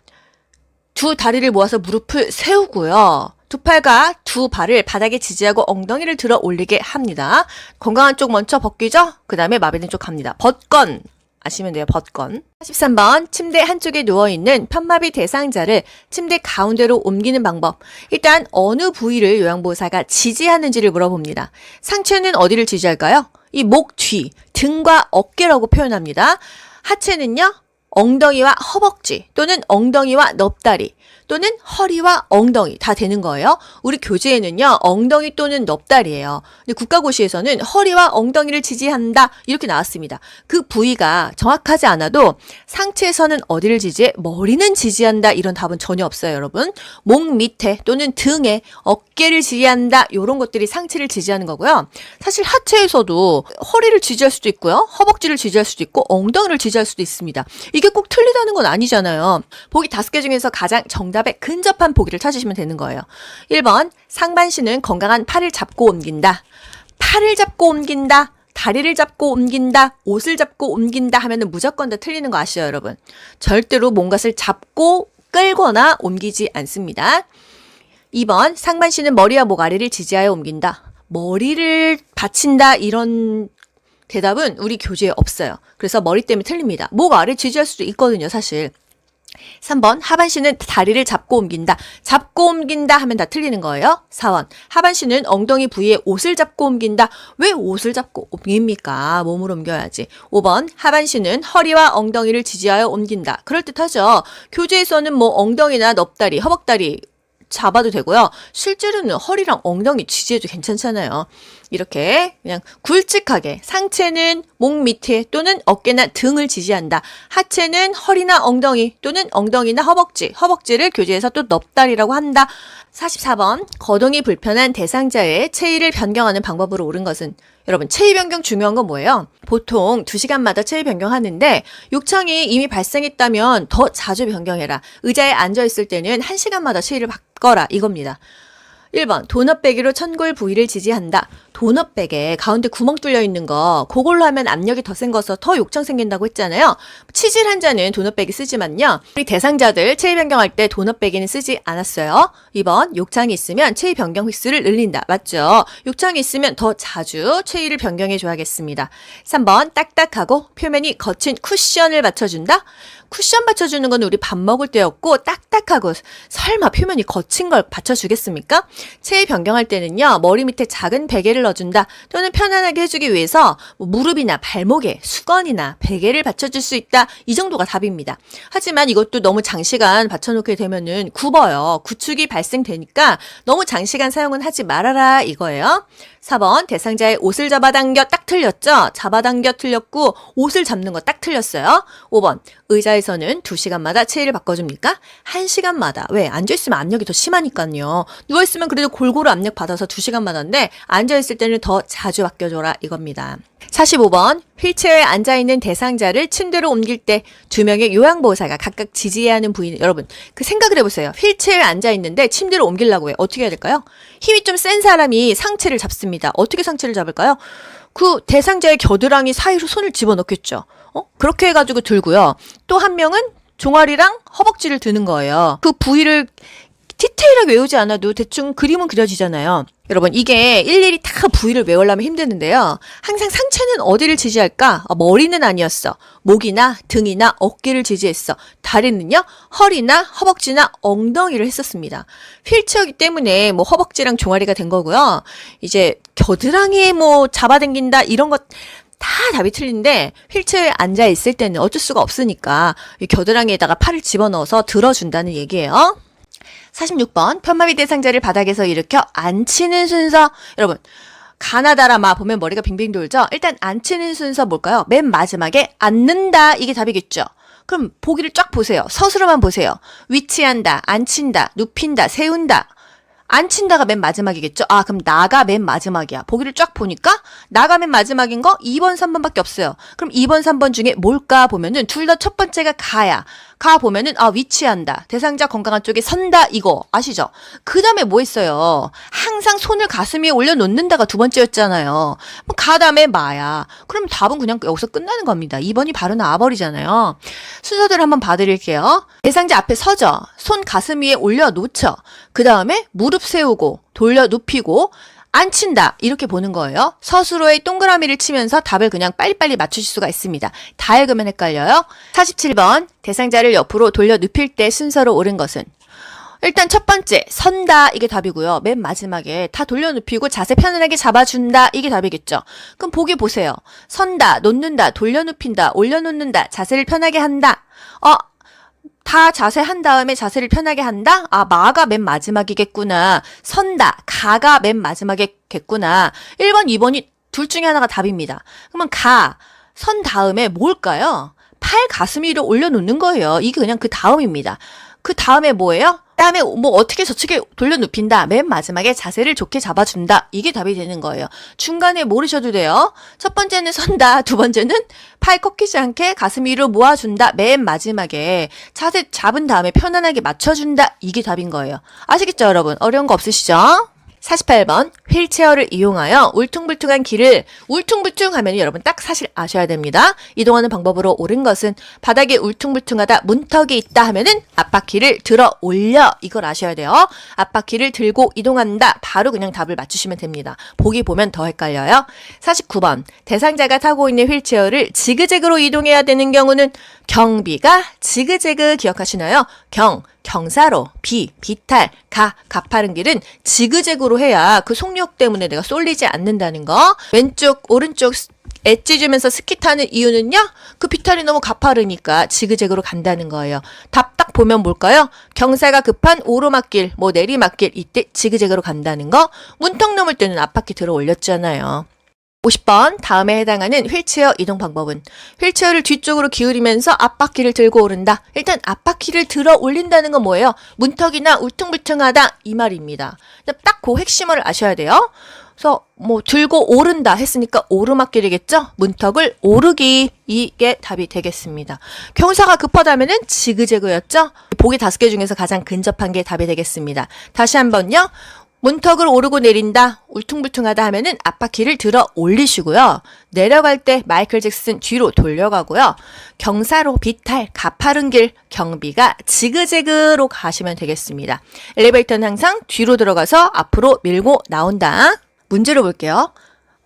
B: 두 다리를 모아서 무릎을 세우고요. 두 팔과 두 발을 바닥에 지지하고 엉덩이를 들어 올리게 합니다. 건강한 쪽 먼저 벗기죠. 그 다음에 마비된 쪽 갑니다. 벗건. 아시면 돼요. 벗건. 43번 침대 한쪽에 누워있는 편마비 대상자를 침대 가운데로 옮기는 방법. 일단 어느 부위를 요양보호사가 지지하는지를 물어봅니다. 상체는 어디를 지지할까요? 이 목 뒤, 등과 어깨라고 표현합니다. 하체는요. 엉덩이와 허벅지 또는 엉덩이와 넙다리 또는 허리와 엉덩이 다 되는 거예요. 우리 교재에는요. 엉덩이 또는 넙다리예요. 근데 국가고시에서는 허리와 엉덩이를 지지한다 이렇게 나왔습니다. 그 부위가 정확하지 않아도 상체에서는 어디를 지지해? 머리는 지지한다 이런 답은 전혀 없어요. 여러분. 목 밑에 또는 등에 어깨를 지지한다 이런 것들이 상체를 지지하는 거고요. 사실 하체에서도 허리를 지지할 수도 있고요. 허벅지를 지지할 수도 있고 엉덩이를 지지할 수도 있습니다. 이게 꼭 틀리다는 건 아니잖아요. 보기 5개 중에서 가장 정답에 근접한 보기를 찾으시면 되는 거예요. 1번 상반신은 건강한 팔을 잡고 옮긴다. 팔을 잡고 옮긴다. 다리를 잡고 옮긴다. 옷을 잡고 옮긴다 하면은 무조건 다 틀리는 거 아시죠, 여러분? 절대로 뭔가를 잡고 끌거나 옮기지 않습니다. 2번 상반신은 머리와 목 아래를 지지하여 옮긴다. 머리를 받친다 이런 대답은 우리 교재에 없어요. 그래서 머리 때문에 틀립니다. 목 아래 지지할 수도 있거든요, 사실. 3번 하반신은 다리를 잡고 옮긴다. 잡고 옮긴다 하면 다 틀리는 거예요. 4번 하반신은 엉덩이 부위에 옷을 잡고 옮긴다. 왜 옷을 잡고 옮깁니까? 몸으로 옮겨야지. 5번 하반신은 허리와 엉덩이를 지지하여 옮긴다. 그럴듯하죠. 교재에서는 뭐 엉덩이나 넙다리, 허벅다리 잡아도 되고요. 실제로는 허리랑 엉덩이 지지해도 괜찮잖아요. 이렇게 그냥 굵직하게 상체는 목 밑에 또는 어깨나 등을 지지한다. 하체는 허리나 엉덩이 또는 엉덩이나 허벅지를 교재에서 또 넙다리라고 한다. 44번 거동이 불편한 대상자의 체위를 변경하는 방법으로 옳은 것은 여러분 체위 변경 중요한 건 뭐예요? 보통 2시간마다 체위 변경하는데 욕창이 이미 발생했다면 더 자주 변경해라. 의자에 앉아있을 때는 1시간마다 체위를 바꿔라 이겁니다. 1번 도넛배기로 천골 부위를 지지한다. 도넛백에 가운데 구멍 뚫려 있는 거 그걸로 하면 압력이 더 센 거서 더 욕창 생긴다고 했잖아요. 치질 환자는 도넛백이 쓰지만요. 우리 대상자들 체위 변경할 때 도넛백에는 쓰지 않았어요. 2번 욕창이 있으면 체위 변경 횟수를 늘린다. 맞죠? 욕창이 있으면 더 자주 체위를 변경해 줘야겠습니다. 3번 딱딱하고 표면이 거친 쿠션을 받쳐준다. 쿠션 받쳐주는 건 우리 밥 먹을 때였고 딱딱하고 설마 표면이 거친 걸 받쳐주겠습니까? 체위 변경할 때는요. 머리 밑에 작은 베개를 넣어준다. 또는 편안하게 해주기 위해서 무릎이나 발목에 수건이나 베개를 받쳐줄 수 있다. 이 정도가 답입니다. 하지만 이것도 너무 장시간 받쳐놓게 되면은 굽어요. 구축이 발생되니까 너무 장시간 사용은 하지 말아라 이거예요. 4번 대상자의 옷을 잡아당겨 딱 틀렸죠? 잡아당겨 틀렸고 옷을 잡는 거 딱 틀렸어요. 5번 의자에서는 2시간마다 체위를 바꿔줍니까? 1시간마다. 왜? 앉아있으면 압력이 더 심하니까요. 누워있으면 그래도 골고루 압력 받아서 2시간마다인데 앉아있을 때는 더 자주 바뀌어줘라 이겁니다. 45번 휠체어에 앉아있는 대상자를 침대로 옮길 때 2명의 요양보호사가 각각 지지해야 하는 부위는 여러분 그 생각을 해보세요. 휠체어에 앉아있는데 침대로 옮기려고 해. 어떻게 해야 될까요? 힘이 좀 센 사람이 상체를 잡습니다. 어떻게 상체를 잡을까요? 그 대상자의 겨드랑이 사이로 손을 집어넣겠죠. 그렇게 해가지고 들고요. 또 한 명은 종아리랑 허벅지를 드는 거예요. 그 부위를 디테일하게 외우지 않아도 대충 그림은 그려지잖아요. 여러분 이게 일일이 다 부위를 외우려면 힘드는데요. 항상 상체는 어디를 지지할까? 머리는 아니었어. 목이나 등이나 어깨를 지지했어. 다리는요? 허리나 허벅지나 엉덩이를 했었습니다. 휠체어이기 때문에 뭐 허벅지랑 종아리가 된 거고요. 이제 겨드랑이에 뭐 잡아당긴다 이런 것 다 답이 틀린데 휠체어에 앉아 있을 때는 어쩔 수가 없으니까 이 겨드랑이에다가 팔을 집어넣어서 들어준다는 얘기예요. 46번 편마비 대상자를 바닥에서 일으켜 앉히는 순서. 여러분 가나다라마 보면 머리가 빙빙 돌죠. 일단 앉히는 순서 뭘까요? 맨 마지막에 앉는다 이게 답이겠죠. 그럼 보기를 쫙 보세요. 서술어만 보세요. 위치한다, 앉힌다, 눕힌다, 세운다. 앉힌다가 맨 마지막이겠죠? 아, 그럼 나가 맨 마지막이야. 보기를 쫙 보니까 나가 맨 마지막인 거 2번, 3번밖에 없어요. 그럼 2번, 3번 중에 뭘까 보면은 둘 다 첫 번째가 가야. 가 보면은 위치한다. 대상자 건강한 쪽에 선다 이거 아시죠? 그 다음에 뭐 있어요? 항상 손을 가슴 위에 올려놓는다가 두 번째였잖아요. 가 다음에 마야. 그럼 답은 그냥 여기서 끝나는 겁니다. 2번이 바로 나와버리잖아요. 순서대로 한번 봐드릴게요. 대상자 앞에 서죠. 손 가슴 위에 올려놓죠. 그 다음에 무릎 세우고 돌려 눕히고 앉힌다 이렇게 보는 거예요. 서술어에 동그라미를 치면서 답을 그냥 빨리빨리 맞추실 수가 있습니다. 다 읽으면 헷갈려요. 47번 대상자를 옆으로 돌려 눕힐 때 순서로 옳은 것은 일단 첫 번째 선다 이게 답이고요. 맨 마지막에 다 돌려 눕히고 자세 편안하게 잡아준다 이게 답이겠죠. 그럼 보기 보세요. 선다, 놓는다, 돌려 눕힌다, 올려놓는다, 자세를 편하게 한다. 다 자세 한 다음에 자세를 편하게 한다? 마가 맨 마지막이겠구나. 선다, 가가 맨 마지막이겠구나. 1번, 2번이 둘 중에 하나가 답입니다. 그러면 선 다음에 뭘까요? 팔 가슴 위로 올려놓는 거예요. 이게 그냥 그 다음입니다. 그 다음에 뭐예요? 다음에 뭐 어떻게 저측에 돌려 눕힌다. 맨 마지막에 자세를 좋게 잡아준다. 이게 답이 되는 거예요. 중간에 모르셔도 돼요. 첫 번째는 선다. 두 번째는 팔 꺾이지 않게 가슴 위로 모아준다. 맨 마지막에 자세 잡은 다음에 편안하게 맞춰준다. 이게 답인 거예요. 아시겠죠 여러분? 어려운 거 없으시죠? 48번 휠체어를 이용하여 울퉁불퉁한 길을 울퉁불퉁하면 여러분 딱 사실 아셔야 됩니다. 이동하는 방법으로 옳은 것은 바닥에 울퉁불퉁하다 문턱이 있다 하면은 앞바퀴를 들어 올려 이걸 아셔야 돼요. 앞바퀴를 들고 이동한다 바로 그냥 답을 맞추시면 됩니다. 보기 보면 더 헷갈려요. 49번 대상자가 타고 있는 휠체어를 지그재그로 이동해야 되는 경우는 경비가 지그재그 기억하시나요? 경사로, 비탈, 가파른 길은 지그재그로 해야 그 속력 때문에 내가 쏠리지 않는다는 거. 왼쪽, 오른쪽 엣지 주면서 스키 타는 이유는요? 그 비탈이 너무 가파르니까 지그재그로 간다는 거예요. 답 딱 보면 뭘까요? 경사가 급한 오르막길, 내리막길 이때 지그재그로 간다는 거. 문턱 넘을 때는 앞바퀴 들어 올렸잖아요. 50번 다음에 해당하는 휠체어 이동 방법은 휠체어를 뒤쪽으로 기울이면서 앞바퀴를 들고 오른다. 일단 앞바퀴를 들어 올린다는 건 뭐예요? 문턱이나 울퉁불퉁하다 이 말입니다. 딱 그 핵심을 아셔야 돼요. 그래서 들고 오른다 했으니까 오르막길이겠죠? 문턱을 오르기 이게 답이 되겠습니다. 경사가 급하다면은 지그재그였죠? 보기 5개 중에서 가장 근접한 게 답이 되겠습니다. 다시 한번요. 문턱을 오르고 내린다, 울퉁불퉁하다 하면은 앞바퀴를 들어 올리시고요. 내려갈 때 마이클 잭슨 뒤로 돌려가고요. 경사로 비탈, 가파른 길, 경비가 지그재그로 가시면 되겠습니다. 엘리베이터는 항상 뒤로 들어가서 앞으로 밀고 나온다. 문제로 볼게요.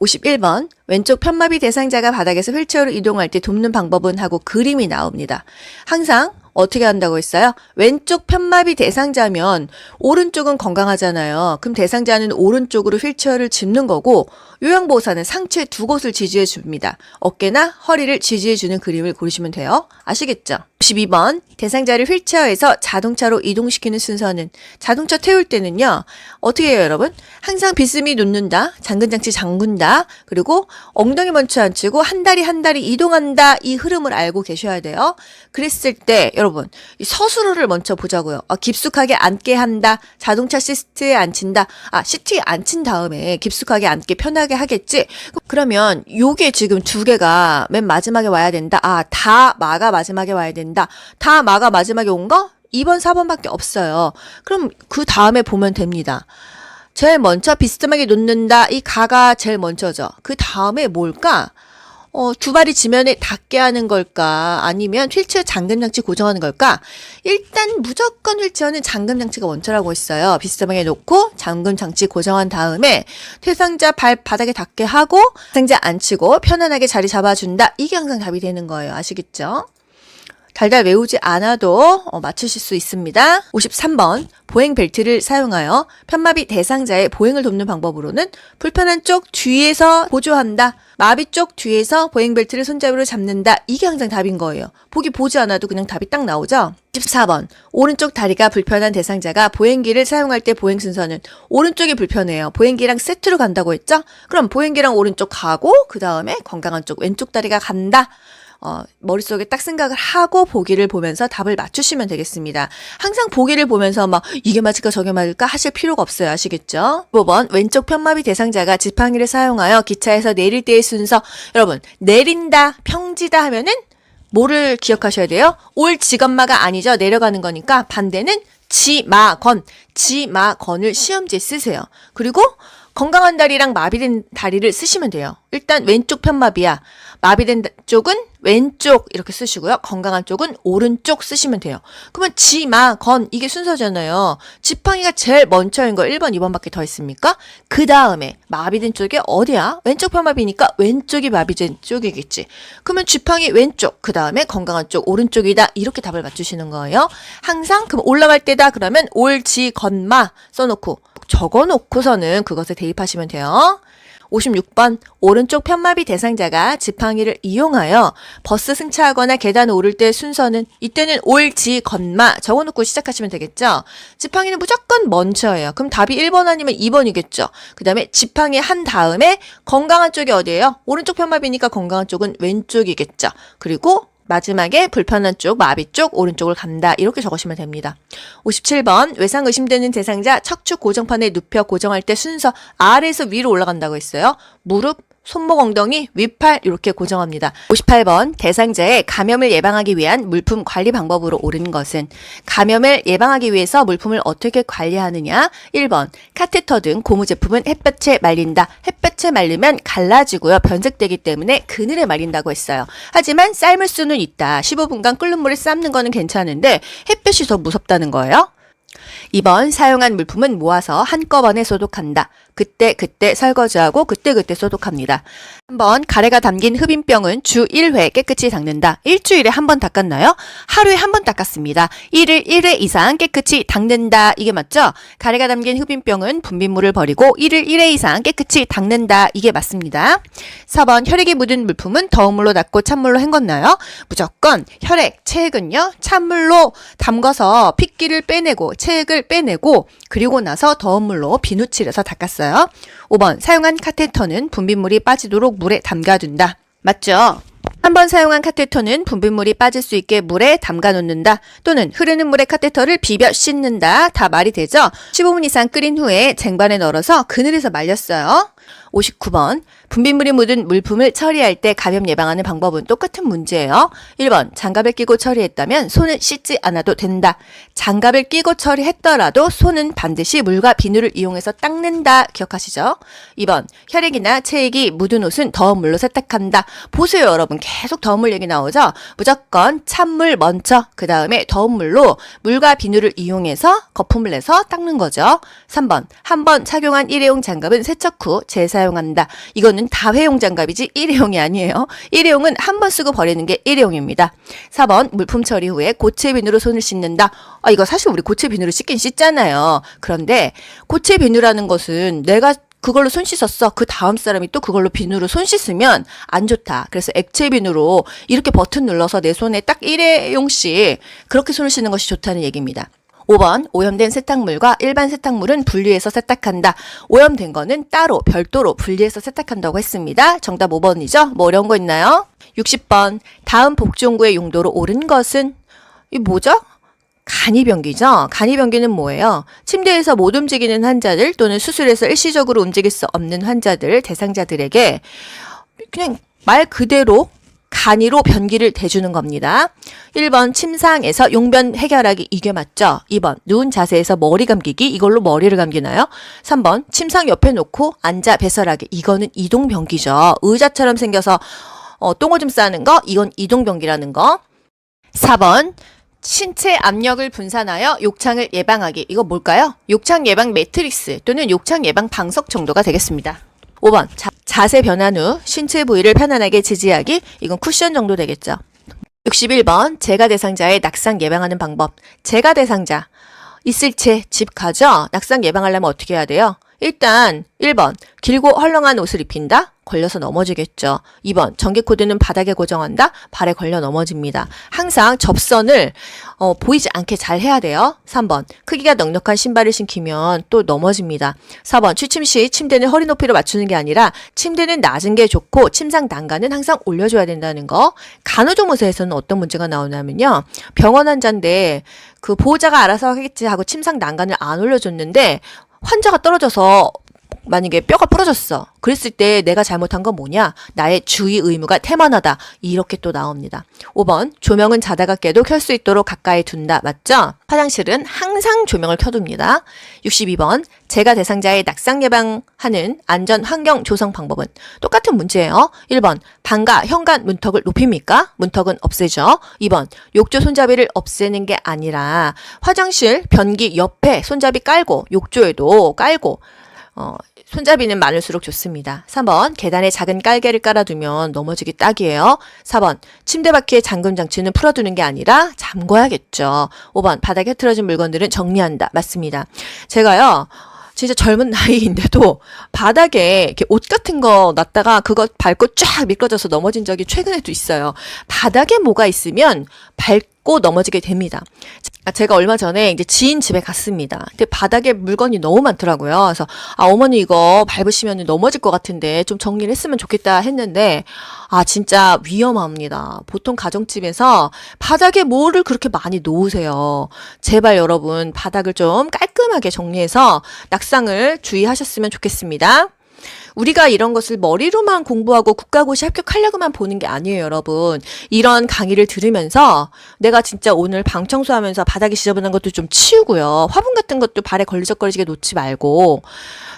B: 51번 왼쪽 편마비 대상자가 바닥에서 휠체어로 이동할 때 돕는 방법은 하고 그림이 나옵니다. 항상 어떻게 한다고 했어요? 왼쪽 편마비 대상자면 오른쪽은 건강하잖아요. 그럼 대상자는 오른쪽으로 휠체어를 짚는 거고 요양보호사는 상체 두 곳을 지지해 줍니다. 어깨나 허리를 지지해 주는 그림을 고르시면 돼요. 아시겠죠? 52번 대상자를 휠체어에서 자동차로 이동시키는 순서는 자동차 태울 때는요. 어떻게 해요 여러분? 항상 빗스미 놓는다, 잠근장치 잠근다, 그리고 엉덩이 먼저 앉히고 한 다리 한 다리 이동한다, 이 흐름을 알고 계셔야 돼요. 그랬을 때 여러분 이 서술어를 먼저 보자고요. 깊숙하게 앉게 한다, 자동차 시트에 앉힌다. 시트에 앉힌 다음에 깊숙하게 앉게 편하게 하겠지. 그러면 요게 지금 두 개가 맨 마지막에 와야 된다. 다 마가 마지막에 와야 된다. 다 마가 마지막에 온 거 2번 4번밖에 없어요. 그럼 그 다음에 보면 됩니다. 제일 먼저 비스듬하게 놓는다, 이 가가 제일 먼저죠. 그 다음에 뭘까? 두 발이 지면에 닿게 하는 걸까? 아니면 휠체어 잠금장치 고정하는 걸까? 일단 무조건 휠체어는 잠금장치가 원초라고 했어요. 비스듬하게 놓고 잠금장치 고정한 다음에 대상자 발 바닥에 닿게 하고 대상자 앉히고 편안하게 자리 잡아준다. 이게 항상 답이 되는 거예요. 아시겠죠? 달달 외우지 않아도 맞추실 수 있습니다. 53번 보행 벨트를 사용하여 편마비 대상자의 보행을 돕는 방법으로는 불편한 쪽 뒤에서 보조한다, 마비 쪽 뒤에서 보행 벨트를 손잡이로 잡는다. 이게 항상 답인 거예요. 보지 않아도 그냥 답이 딱 나오죠. 14번 오른쪽 다리가 불편한 대상자가 보행기를 사용할 때 보행 순서는 오른쪽이 불편해요. 보행기랑 세트로 간다고 했죠? 그럼 보행기랑 오른쪽 가고 그 다음에 건강한 쪽 왼쪽 다리가 간다. 머릿속에 딱 생각을 하고 보기를 보면서 답을 맞추시면 되겠습니다. 항상 보기를 보면서 이게 맞을까 저게 맞을까 하실 필요가 없어요. 아시겠죠? 5번 왼쪽 편마비 대상자가 지팡이를 사용하여 기차에서 내릴 때의 순서. 여러분 내린다, 평지다 하면은 뭐를 기억하셔야 돼요? 올 지건마가 아니죠. 내려가는 거니까 반대는 지마건을 시험지에 쓰세요. 그리고 건강한 다리랑 마비된 다리를 쓰시면 돼요. 일단 왼쪽 편마비야. 마비된 쪽은 왼쪽 이렇게 쓰시고요. 건강한 쪽은 오른쪽 쓰시면 돼요. 그러면 지마건 이게 순서잖아요. 지팡이가 제일 먼저인 거 1번, 2번밖에 더 있습니까? 그 다음에 마비된 쪽이 어디야? 왼쪽 편마비니까 왼쪽이 마비된 쪽이겠지. 그러면 지팡이 왼쪽, 그 다음에 건강한 쪽 오른쪽이다. 이렇게 답을 맞추시는 거예요. 항상 그럼 올라갈 때다 그러면 올지건마 써놓고 적어놓고서는 그것에 대입하시면 돼요. 56번 오른쪽 편마비 대상자가 지팡이를 이용하여 버스 승차하거나 계단 오를 때 순서는 이때는 올지건마 적어놓고 시작하시면 되겠죠. 지팡이는 무조건 먼저예요. 그럼 답이 1번 아니면 2번이겠죠. 그 다음에 지팡이 한 다음에 건강한 쪽이 어디예요? 오른쪽 편마비니까 건강한 쪽은 왼쪽이겠죠. 그리고 마지막에 불편한 쪽, 마비 쪽, 오른쪽을 간다. 이렇게 적으시면 됩니다. 57번 외상 의심되는 대상자 척추 고정판에 눕혀 고정할 때 순서 아래에서 위로 올라간다고 했어요. 무릎, 손목, 엉덩이, 윗팔 이렇게 고정합니다. 58번 대상자의 감염을 예방하기 위한 물품 관리 방법으로 옳은 것은 감염을 예방하기 위해서 물품을 어떻게 관리하느냐. 1번 카테터 등 고무 제품은 햇볕에 말린다. 햇볕에 말리면 갈라지고요. 변색되기 때문에 그늘에 말린다고 했어요. 하지만 삶을 수는 있다. 15분간 끓는 물에 삶는 거는 괜찮은데 햇볕이 더 무섭다는 거예요. 2번 사용한 물품은 모아서 한꺼번에 소독한다. 그때 설거지하고 그때 소독합니다. 3번 가래가 담긴 흡인병은 주 1회 깨끗이 닦는다. 일주일에 한 번 닦았나요? 하루에 한 번 닦았습니다. 1일 1회 이상 깨끗이 닦는다. 이게 맞죠? 가래가 담긴 흡인병은 분비물을 버리고 1일 1회 이상 깨끗이 닦는다. 이게 맞습니다. 4번 혈액이 묻은 물품은 더운 물로 닦고 찬물로 헹궜나요? 무조건 혈액, 체액은요. 찬물로 담가서 핏기를 빼내고 체액을 빼내고 그리고 나서 더운 물로 비누칠해서 닦았어요. 5번 사용한 카테터는 분비물이 빠지도록 물에 담가둔다. 맞죠? 한 번 사용한 카테터는 분비물이 빠질 수 있게 물에 담가 놓는다. 또는 흐르는 물에 카테터를 비벼 씻는다. 다 말이 되죠? 15분 이상 끓인 후에 쟁반에 널어서 그늘에서 말렸어요. 59번. 분비물이 묻은 물품을 처리할 때 감염 예방하는 방법은 똑같은 문제예요. 1번. 장갑을 끼고 처리했다면 손은 씻지 않아도 된다. 장갑을 끼고 처리했더라도 손은 반드시 물과 비누를 이용해서 닦는다. 기억하시죠? 2번. 혈액이나 체액이 묻은 옷은 더운 물로 세탁한다. 보세요, 여러분. 계속 더운 물 얘기 나오죠? 무조건 찬물 먼저, 그 다음에 더운 물로 물과 비누를 이용해서 거품을 내서 닦는 거죠. 3번. 한 번 착용한 일회용 장갑은 세척 후 재사용한다. 이거는 다회용 장갑이지 일회용이 아니에요. 일회용은 한 번 쓰고 버리는 게 일회용입니다. 4번. 물품 처리 후에 고체 비누로 손을 씻는다. 이거 사실 우리 고체 비누로 씻긴 씻잖아요. 그런데 고체 비누라는 것은 내가 그걸로 손 씻었어. 그 다음 사람이 또 그걸로 비누로 손 씻으면 안 좋다. 그래서 액체 비누로 이렇게 버튼 눌러서 내 손에 딱 일회용씩 그렇게 손을 씻는 것이 좋다는 얘기입니다. 5번. 오염된 세탁물과 일반 세탁물은 분리해서 세탁한다. 오염된 거는 따로 별도로 분리해서 세탁한다고 했습니다. 정답 5번이죠? 뭐 어려운 거 있나요? 60번. 다음 복종구의 용도로 옳은 것은 이 뭐죠? 간이병기죠. 간이병기는 뭐예요? 침대에서 못 움직이는 환자들 또는 수술에서 일시적으로 움직일 수 없는 환자들, 대상자들에게 그냥 말 그대로 간이로 변기를 대주는 겁니다. 1번. 침상에서 용변 해결하기. 이게 맞죠? 2번. 누운 자세에서 머리 감기기. 이걸로 머리를 감기나요? 3번. 침상 옆에 놓고 앉아 배설하기. 이거는 이동변기죠. 의자처럼 생겨서 똥오줌 싸는 거. 이건 이동변기라는 거. 4번. 신체 압력을 분산하여 욕창을 예방하기. 이거 뭘까요? 욕창 예방 매트릭스 또는 욕창 예방 방석 정도가 되겠습니다. 5번. 자세 변환 후 신체 부위를 편안하게 지지하기. 이건 쿠션 정도 되겠죠. 61번. 재가 대상자의 낙상 예방하는 방법. 재가 대상자 있을 채 집 가죠. 낙상 예방하려면 어떻게 해야 돼요? 일단 1번. 길고 헐렁한 옷을 입힌다. 걸려서 넘어지겠죠. 2번. 전기코드는 바닥에 고정한다. 발에 걸려 넘어집니다. 항상 접선을 보이지 않게 잘 해야 돼요. 3번. 크기가 넉넉한 신발을 신기면 또 넘어집니다. 4번. 취침 시 침대는 허리 높이로 맞추는 게 아니라 침대는 낮은 게 좋고 침상 난간은 항상 올려줘야 된다는 거. 간호조무사에서는 어떤 문제가 나오냐면요. 병원 환자인데 그 보호자가 알아서 하겠지 하고 침상 난간을 안 올려줬는데 환자가 떨어져서 만약에 뼈가 부러졌어. 그랬을 때 내가 잘못한 건 뭐냐? 나의 주의 의무가 태만하다. 이렇게 또 나옵니다. 5번. 조명은 자다가 깨도 켤 수 있도록 가까이 둔다. 맞죠? 화장실은 항상 조명을 켜둡니다. 62번. 재가 대상자의 낙상 예방하는 안전 환경 조성 방법은 똑같은 문제예요. 1번. 방과 현관 문턱을 높입니까? 문턱은 없애죠. 2번. 욕조 손잡이를 없애는 게 아니라 화장실 변기 옆에 손잡이 깔고 욕조에도 깔고 손잡이는 많을수록 좋습니다. 3번. 계단에 작은 깔개를 깔아두면 넘어지기 딱이에요. 4번. 침대 바퀴의 잠금 장치는 풀어두는 게 아니라 잠궈야겠죠. 5번. 바닥에 흐트러진 물건들은 정리한다. 맞습니다. 제가요. 진짜 젊은 나이인데도 바닥에 이렇게 옷 같은 거 놨다가 그거 밟고 쫙 미끄러져서 넘어진 적이 최근에도 있어요. 바닥에 뭐가 있으면 밟고 넘어지게 됩니다. 제가 얼마 전에 이제 지인 집에 갔습니다. 근데 바닥에 물건이 너무 많더라고요. 그래서 어머니 이거 밟으시면 넘어질 것 같은데 좀 정리를 했으면 좋겠다 했는데 진짜 위험합니다. 보통 가정집에서 바닥에 뭐를 그렇게 많이 놓으세요. 제발 여러분 바닥을 좀 깔끔하게 정리해서 낙상을 주의하셨으면 좋겠습니다. 우리가 이런 것을 머리로만 공부하고 국가고시 합격하려고만 보는 게 아니에요, 여러분. 이런 강의를 들으면서 내가 진짜 오늘 방 청소하면서 바닥이 지저분한 것도 좀 치우고요. 화분 같은 것도 발에 걸리적거리게 놓지 말고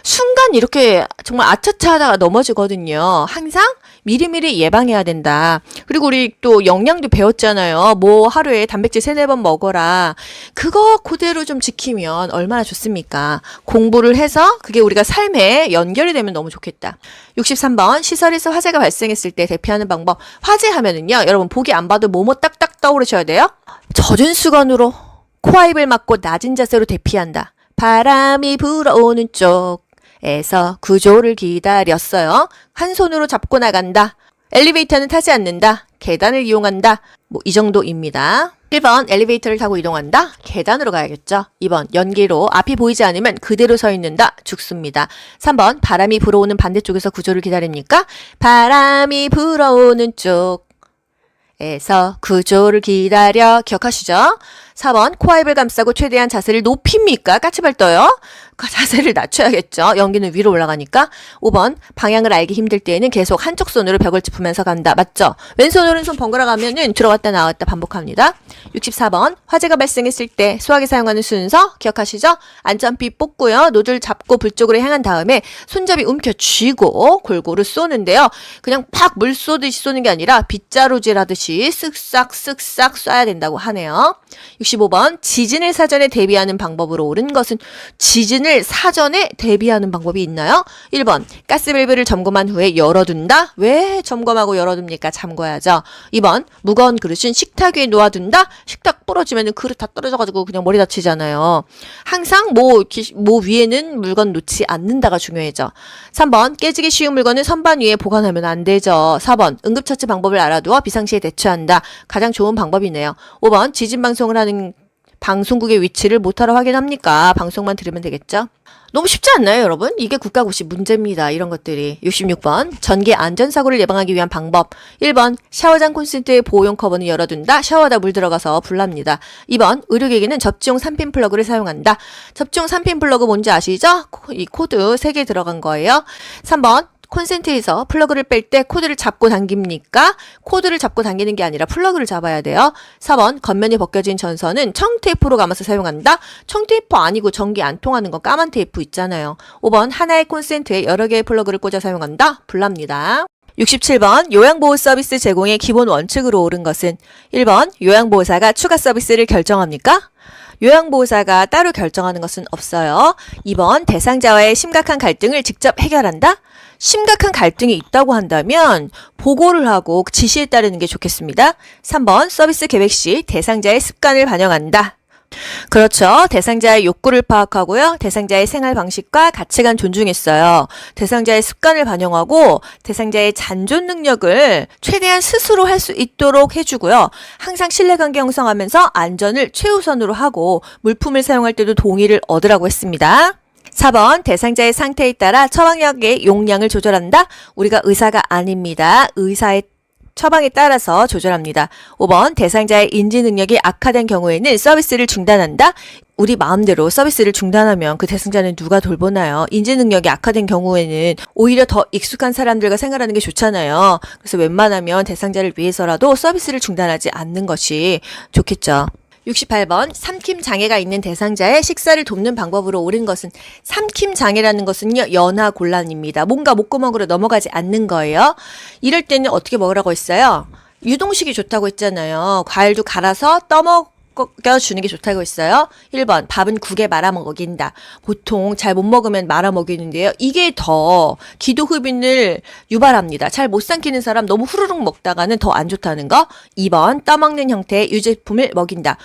B: 순간 이렇게 정말 아차차 하다가 넘어지거든요. 항상 미리미리 예방해야 된다. 그리고 우리 또 영양도 배웠잖아요. 뭐 하루에 단백질 3-4번 먹어라. 그거 그대로 좀 지키면 얼마나 좋습니까? 공부를 해서 그게 우리가 삶에 연결이 되면 너무 좋겠다. 63번. 시설에서 화재가 발생했을 때 대피하는 방법. 화재 하면은요. 여러분 보기 안 봐도 뭐뭐 딱딱 떠오르셔야 돼요. 젖은 수건으로 코와입을 막고 낮은 자세로 대피한다. 바람이 불어오는 쪽에서 구조를 기다렸어요. 한 손으로 잡고 나간다. 엘리베이터는 타지 않는다. 계단을 이용한다. 뭐 이 정도입니다. 1번. 엘리베이터를 타고 이동한다. 계단으로 가야겠죠. 2번. 연기로 앞이 보이지 않으면 그대로 서 있는다. 죽습니다. 3번. 바람이 불어오는 반대쪽에서 구조를 기다립니까? 바람이 불어오는 쪽에서 구조를 기다려. 기억하시죠? 4번 코와입을 감싸고 최대한 자세를 높입니까? 까치발 떠요? 자세를 낮춰야겠죠. 연기는 위로 올라가니까. 5번 방향을 알기 힘들 때에는 계속 한쪽 손으로 벽을 짚으면서 간다. 맞죠? 왼손 오른손 번갈아 가면은 들어갔다 나왔다 반복합니다. 64번 화재가 발생했을 때 소화기 사용하는 순서 기억하시죠? 안전비 뽑고요. 노즐 잡고 불 쪽으로 향한 다음에 손잡이 움켜쥐고 골고루 쏘는데요. 그냥 팍 물 쏘듯이 쏘는 게 아니라 빗자루질 하듯이 쓱싹 쓱싹 쏴야 된다고 하네요. 65번 지진을 사전에 대비하는 방법으로 옳은 것은 지진을 사전에 대비하는 방법이 있나요? 1번 가스밸브를 점검한 후에 열어둔다. 왜 점검하고 열어둡니까? 잠궈야죠. 2번 무거운 그릇은 식탁 위에 놓아둔다. 식탁 부러지면 그릇 다 떨어져가지고 그냥 머리 다치잖아요. 항상 뭐 위에는 물건 놓지 않는다가 중요해져. 3번 깨지기 쉬운 물건은 선반 위에 보관하면 안 되죠. 4번 응급처치 방법을 알아두어 비상시에 대처한다. 가장 좋은 방법이네요. 5번 지진 방송을 하는 방송국의 위치를 못하러 확인합니까? 방송만 들으면 되겠죠? 너무 쉽지 않나요, 여러분? 이게 국가고시 문제입니다. 이런 것들이. 66번 전기 안전사고를 예방하기 위한 방법. 1번 샤워장 콘센트의 보호용 커버는 열어둔다. 샤워하다 물 들어가서 불납니다. 2번 의료기기는 접지용 3핀 플러그를 사용한다. 접지용 3핀 플러그 뭔지 아시죠? 이 코드 3개 들어간 거예요. 3번 콘센트에서 플러그를 뺄 때 코드를 잡고 당깁니까? 코드를 잡고 당기는 게 아니라 플러그를 잡아야 돼요. 4번 겉면이 벗겨진 전선은 청테이프로 감아서 사용한다. 청테이프 아니고 전기 안 통하는 거 까만 테이프 있잖아요. 5번 하나의 콘센트에 여러 개의 플러그를 꽂아 사용한다. 불납니다. 67번 요양보호 서비스 제공의 기본 원칙으로 옳은 것은 1번 요양보호사가 추가 서비스를 결정합니까? 요양보호사가 따로 결정하는 것은 없어요. 2번 대상자와의 심각한 갈등을 직접 해결한다? 심각한 갈등이 있다고 한다면 보고를 하고 지시에 따르는 게 좋겠습니다. 3번 서비스 계획 시 대상자의 습관을 반영한다. 그렇죠. 대상자의 욕구를 파악하고요. 대상자의 생활 방식과 가치관 존중했어요. 대상자의 습관을 반영하고 대상자의 잔존 능력을 최대한 스스로 할 수 있도록 해주고요. 항상 신뢰관계 형성하면서 안전을 최우선으로 하고 물품을 사용할 때도 동의를 얻으라고 했습니다. 4번 대상자의 상태에 따라 처방약의 용량을 조절한다. 우리가 의사가 아닙니다. 의사의 처방에 따라서 조절합니다. 5번 대상자의 인지 능력이 악화된 경우에는 서비스를 중단한다. 우리 마음대로 서비스를 중단하면 그 대상자는 누가 돌보나요? 인지 능력이 악화된 경우에는 오히려 더 익숙한 사람들과 생활하는 게 좋잖아요. 그래서 웬만하면 대상자를 위해서라도 서비스를 중단하지 않는 것이 좋겠죠. 68번 삼킴 장애가 있는 대상자의 식사를 돕는 방법으로 옳은 것은 삼킴 장애라는 것은요 연하 곤란입니다. 뭔가 목구멍으로 넘어가지 않는 거예요. 이럴 때는 어떻게 먹으라고 했어요? 유동식이 좋다고 했잖아요. 과일도 갈아서 떠먹여주는 게 좋다고 했어요. 1번 밥은 국에 말아 먹인다. 보통 잘 못 먹으면 말아 먹이는데요. 이게 더 기도 흡인을 유발합니다. 잘 못 삼키는 사람 너무 후루룩 먹다가는 더 안 좋다는 거. 2번 떠먹는 형태의 유제품을 먹인다.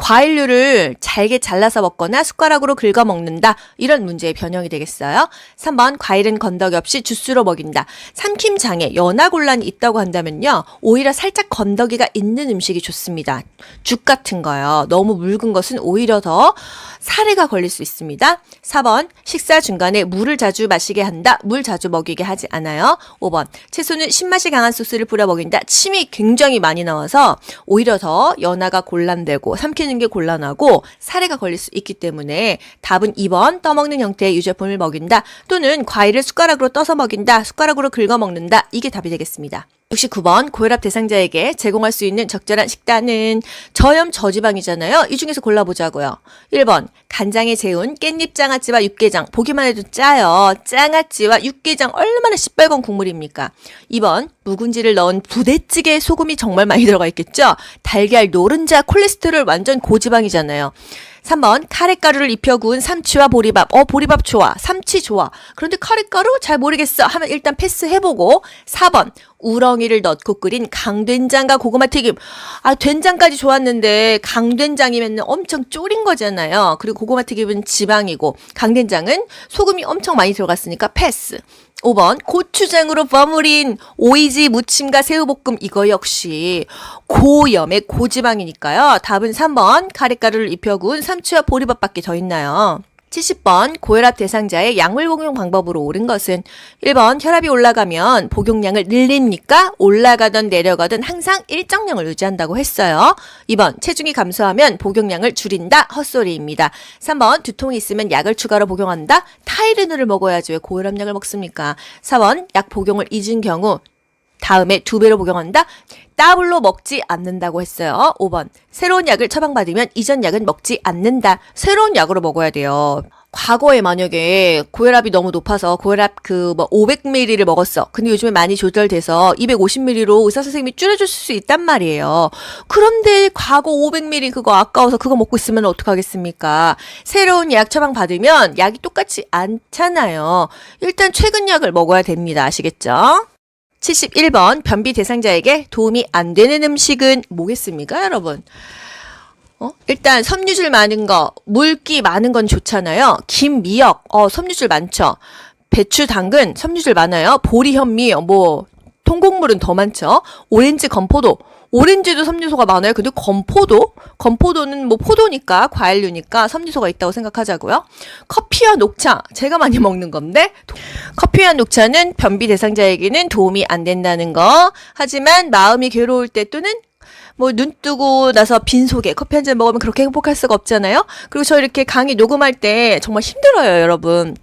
B: 과일류를 잘게 잘라서 먹거나 숟가락으로 긁어 먹는다. 이런 문제의 변형이 되겠어요. 3번 과일은 건더기 없이 주스로 먹인다. 삼킴 장애, 연하곤란이 있다고 한다면요. 오히려 살짝 건더기가 있는 음식이 좋습니다. 죽 같은 거요. 너무 묽은 것은 오히려 더 사례가 걸릴 수 있습니다. 4번 식사 중간에 물을 자주 마시게 한다. 물 자주 먹이게 하지 않아요. 5번 채소는 신맛이 강한 소스를 뿌려 먹인다. 침이 굉장히 많이 나와서 오히려 더 연하가 곤란되고 삼키는 게 곤란하고 사례가 걸릴 수 있기 때문에 답은 2번 떠먹는 형태의 유제품을 먹인다. 또는 과일을 숟가락으로 떠서 먹인다. 숟가락으로 긁어 먹는다. 이게 답이 되겠습니다. 69번 고혈압 대상자에게 제공할 수 있는 적절한 식단은 저염 저지방이잖아요. 이 중에서 골라보자고요. 1번 간장에 재운 깻잎 장아찌와 육개장. 보기만 해도 짜요. 장아찌와 육개장 얼마나 시뻘건 국물입니까? 2번 묵은지를 넣은 부대찌개에 소금이 정말 많이 들어가 있겠죠? 달걀 노른자 콜레스테롤 완전 고지방이잖아요. 3번 카레가루를 입혀 구운 삼치와 보리밥. 보리밥 좋아. 삼치 좋아. 그런데 카레가루 잘 모르겠어 하면 일단 패스해보고. 4번 우렁이를 넣고 끓인 강된장과 고구마 튀김. 된장까지 좋았는데 강된장이면 엄청 졸인 거잖아요. 그리고 고구마 튀김은 지방이고 강된장은 소금이 엄청 많이 들어갔으니까 패스. 5번 고추장으로 버무린 오이지 무침과 새우볶음. 이거 역시 고염의 고지방이니까요. 답은 3번 카레가루를 입혀 구운 삼치와 보리밥밖에 더 있나요? 70번 고혈압 대상자의 약물 복용 방법으로 옳은 것은 1번 혈압이 올라가면 복용량을 늘립니까? 올라가든 내려가든 항상 일정량을 유지한다고 했어요. 2번 체중이 감소하면 복용량을 줄인다. 헛소리입니다. 3번 두통이 있으면 약을 추가로 복용한다. 타이레놀을 먹어야지 왜 고혈압약을 먹습니까? 4번 약 복용을 잊은 경우 다음에 2배로 복용한다. 더블로 먹지 않는다고 했어요. 5번 새로운 약을 처방받으면 이전 약은 먹지 않는다. 새로운 약으로 먹어야 돼요. 과거에 만약에 고혈압이 너무 높아서 고혈압 500ml를 먹었어. 근데 요즘에 많이 조절돼서 250ml로 의사 선생님이 줄여줄 수 있단 말이에요. 그런데 과거 500ml 그거 아까워서 그거 먹고 있으면 어떡하겠습니까? 새로운 약 처방받으면 약이 똑같지 않잖아요. 일단 최근 약을 먹어야 됩니다. 아시겠죠? 71번 변비 대상자에게 도움이 안 되는 음식은 뭐겠습니까, 여러분? 일단 섬유질 많은 거, 물기 많은 건 좋잖아요. 김, 미역, 섬유질 많죠. 배추, 당근, 섬유질 많아요. 보리, 현미, 통곡물은 더 많죠. 오렌지, 건포도. 오렌지도 섬유소가 많아요. 근데 건포도는 포도니까, 과일류니까 섬유소가 있다고 생각하자고요. 커피와 녹차, 제가 많이 먹는 건데, 커피와 녹차는 변비 대상자에게는 도움이 안 된다는 거. 하지만 마음이 괴로울 때 또는 눈 뜨고 나서 빈속에 커피 한 잔 먹으면 그렇게 행복할 수가 없잖아요. 그리고 저 이렇게 강의 녹음할 때 정말 힘들어요, 여러분.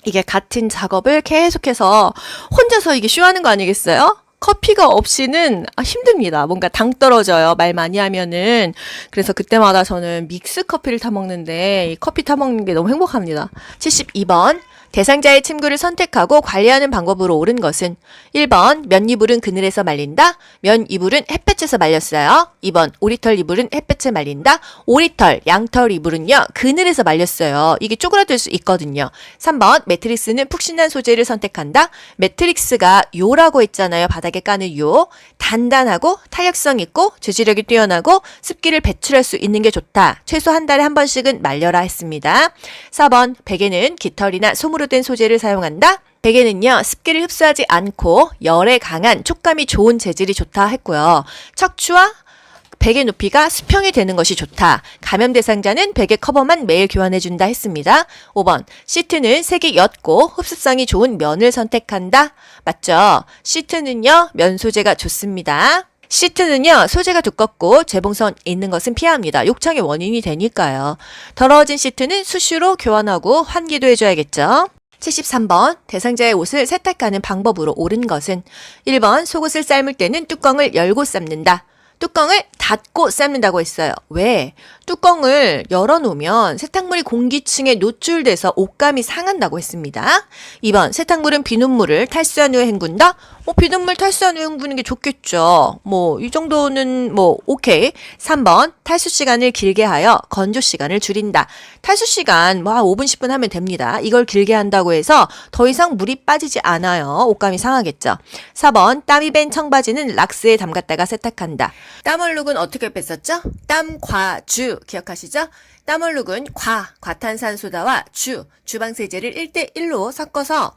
B: 이게 같은 작업을 계속해서 혼자서 이게 쇼하는 거 아니겠어요? 커피가 없이는 힘듭니다. 뭔가 당 떨어져요. 말 많이 하면은. 그래서 그때마다 저는 믹스 커피를 타 먹는데 이 커피 타 먹는 게 너무 행복합니다. 72번 대상자의 침구를 선택하고 관리하는 방법으로 옳은 것은 1번 면 이불은 그늘에서 말린다. 면 이불은 햇볕에서 말렸어요. 2번 오리털 이불은 햇볕에 말린다. 오리털, 양털 이불은요 그늘에서 말렸어요. 이게 쪼그라들 수 있거든요. 3번 매트릭스는 푹신한 소재를 선택한다. 매트릭스가 요라고 했잖아요. 바닥에 까는 요. 단단하고 탄력성 있고 재질력이 뛰어나고 습기를 배출할 수 있는 게 좋다. 최소 한 달에 한 번씩은 말려라 했습니다. 4번 베개는 깃털이나 솜으로 된 소재를 사용한다. 베개는요 습기를 흡수하지 않고 열에 강한 촉감이 좋은 재질이 좋다 했고요. 척추와 베개 높이가 수평이 되는 것이 좋다. 감염 대상자는 베개 커버만 매일 교환해준다 했습니다. 5번 시트는 색이 옅고 흡수성이 좋은 면을 선택한다. 맞죠? 시트는요 면 소재가 좋습니다. 시트는요 소재가 두껍고 재봉선 있는 것은 피합니다. 욕창의 원인이 되니까요. 더러워진 시트는 수시로 교환하고 환기도 해줘야겠죠. 73번 대상자의 옷을 세탁하는 방법으로 옳은 것은 1번 속옷을 삶을 때는 뚜껑을 열고 삶는다. 뚜껑을 닫고 삶는다고 했어요. 왜? 뚜껑을 열어놓으면 세탁물이 공기층에 노출돼서 옷감이 상한다고 했습니다. 2번 세탁물은 비눗물을 탈수한 후에 헹군다. 비눗물 탈수한 후에 헹구는 게 좋겠죠. 이 정도는 오케이. 3번 탈수 시간을 길게 하여 건조 시간을 줄인다. 탈수 시간 한 5분 10분 하면 됩니다. 이걸 길게 한다고 해서 더 이상 물이 빠지지 않아요. 옷감이 상하겠죠. 4번 땀이 밴 청바지는 락스에 담갔다가 세탁한다. 땀 얼룩은 어떻게 뺐었죠? 땀, 과, 주 기억하시죠? 땀 얼룩은 과탄산소다와 주방 세제를 1대1로 섞어서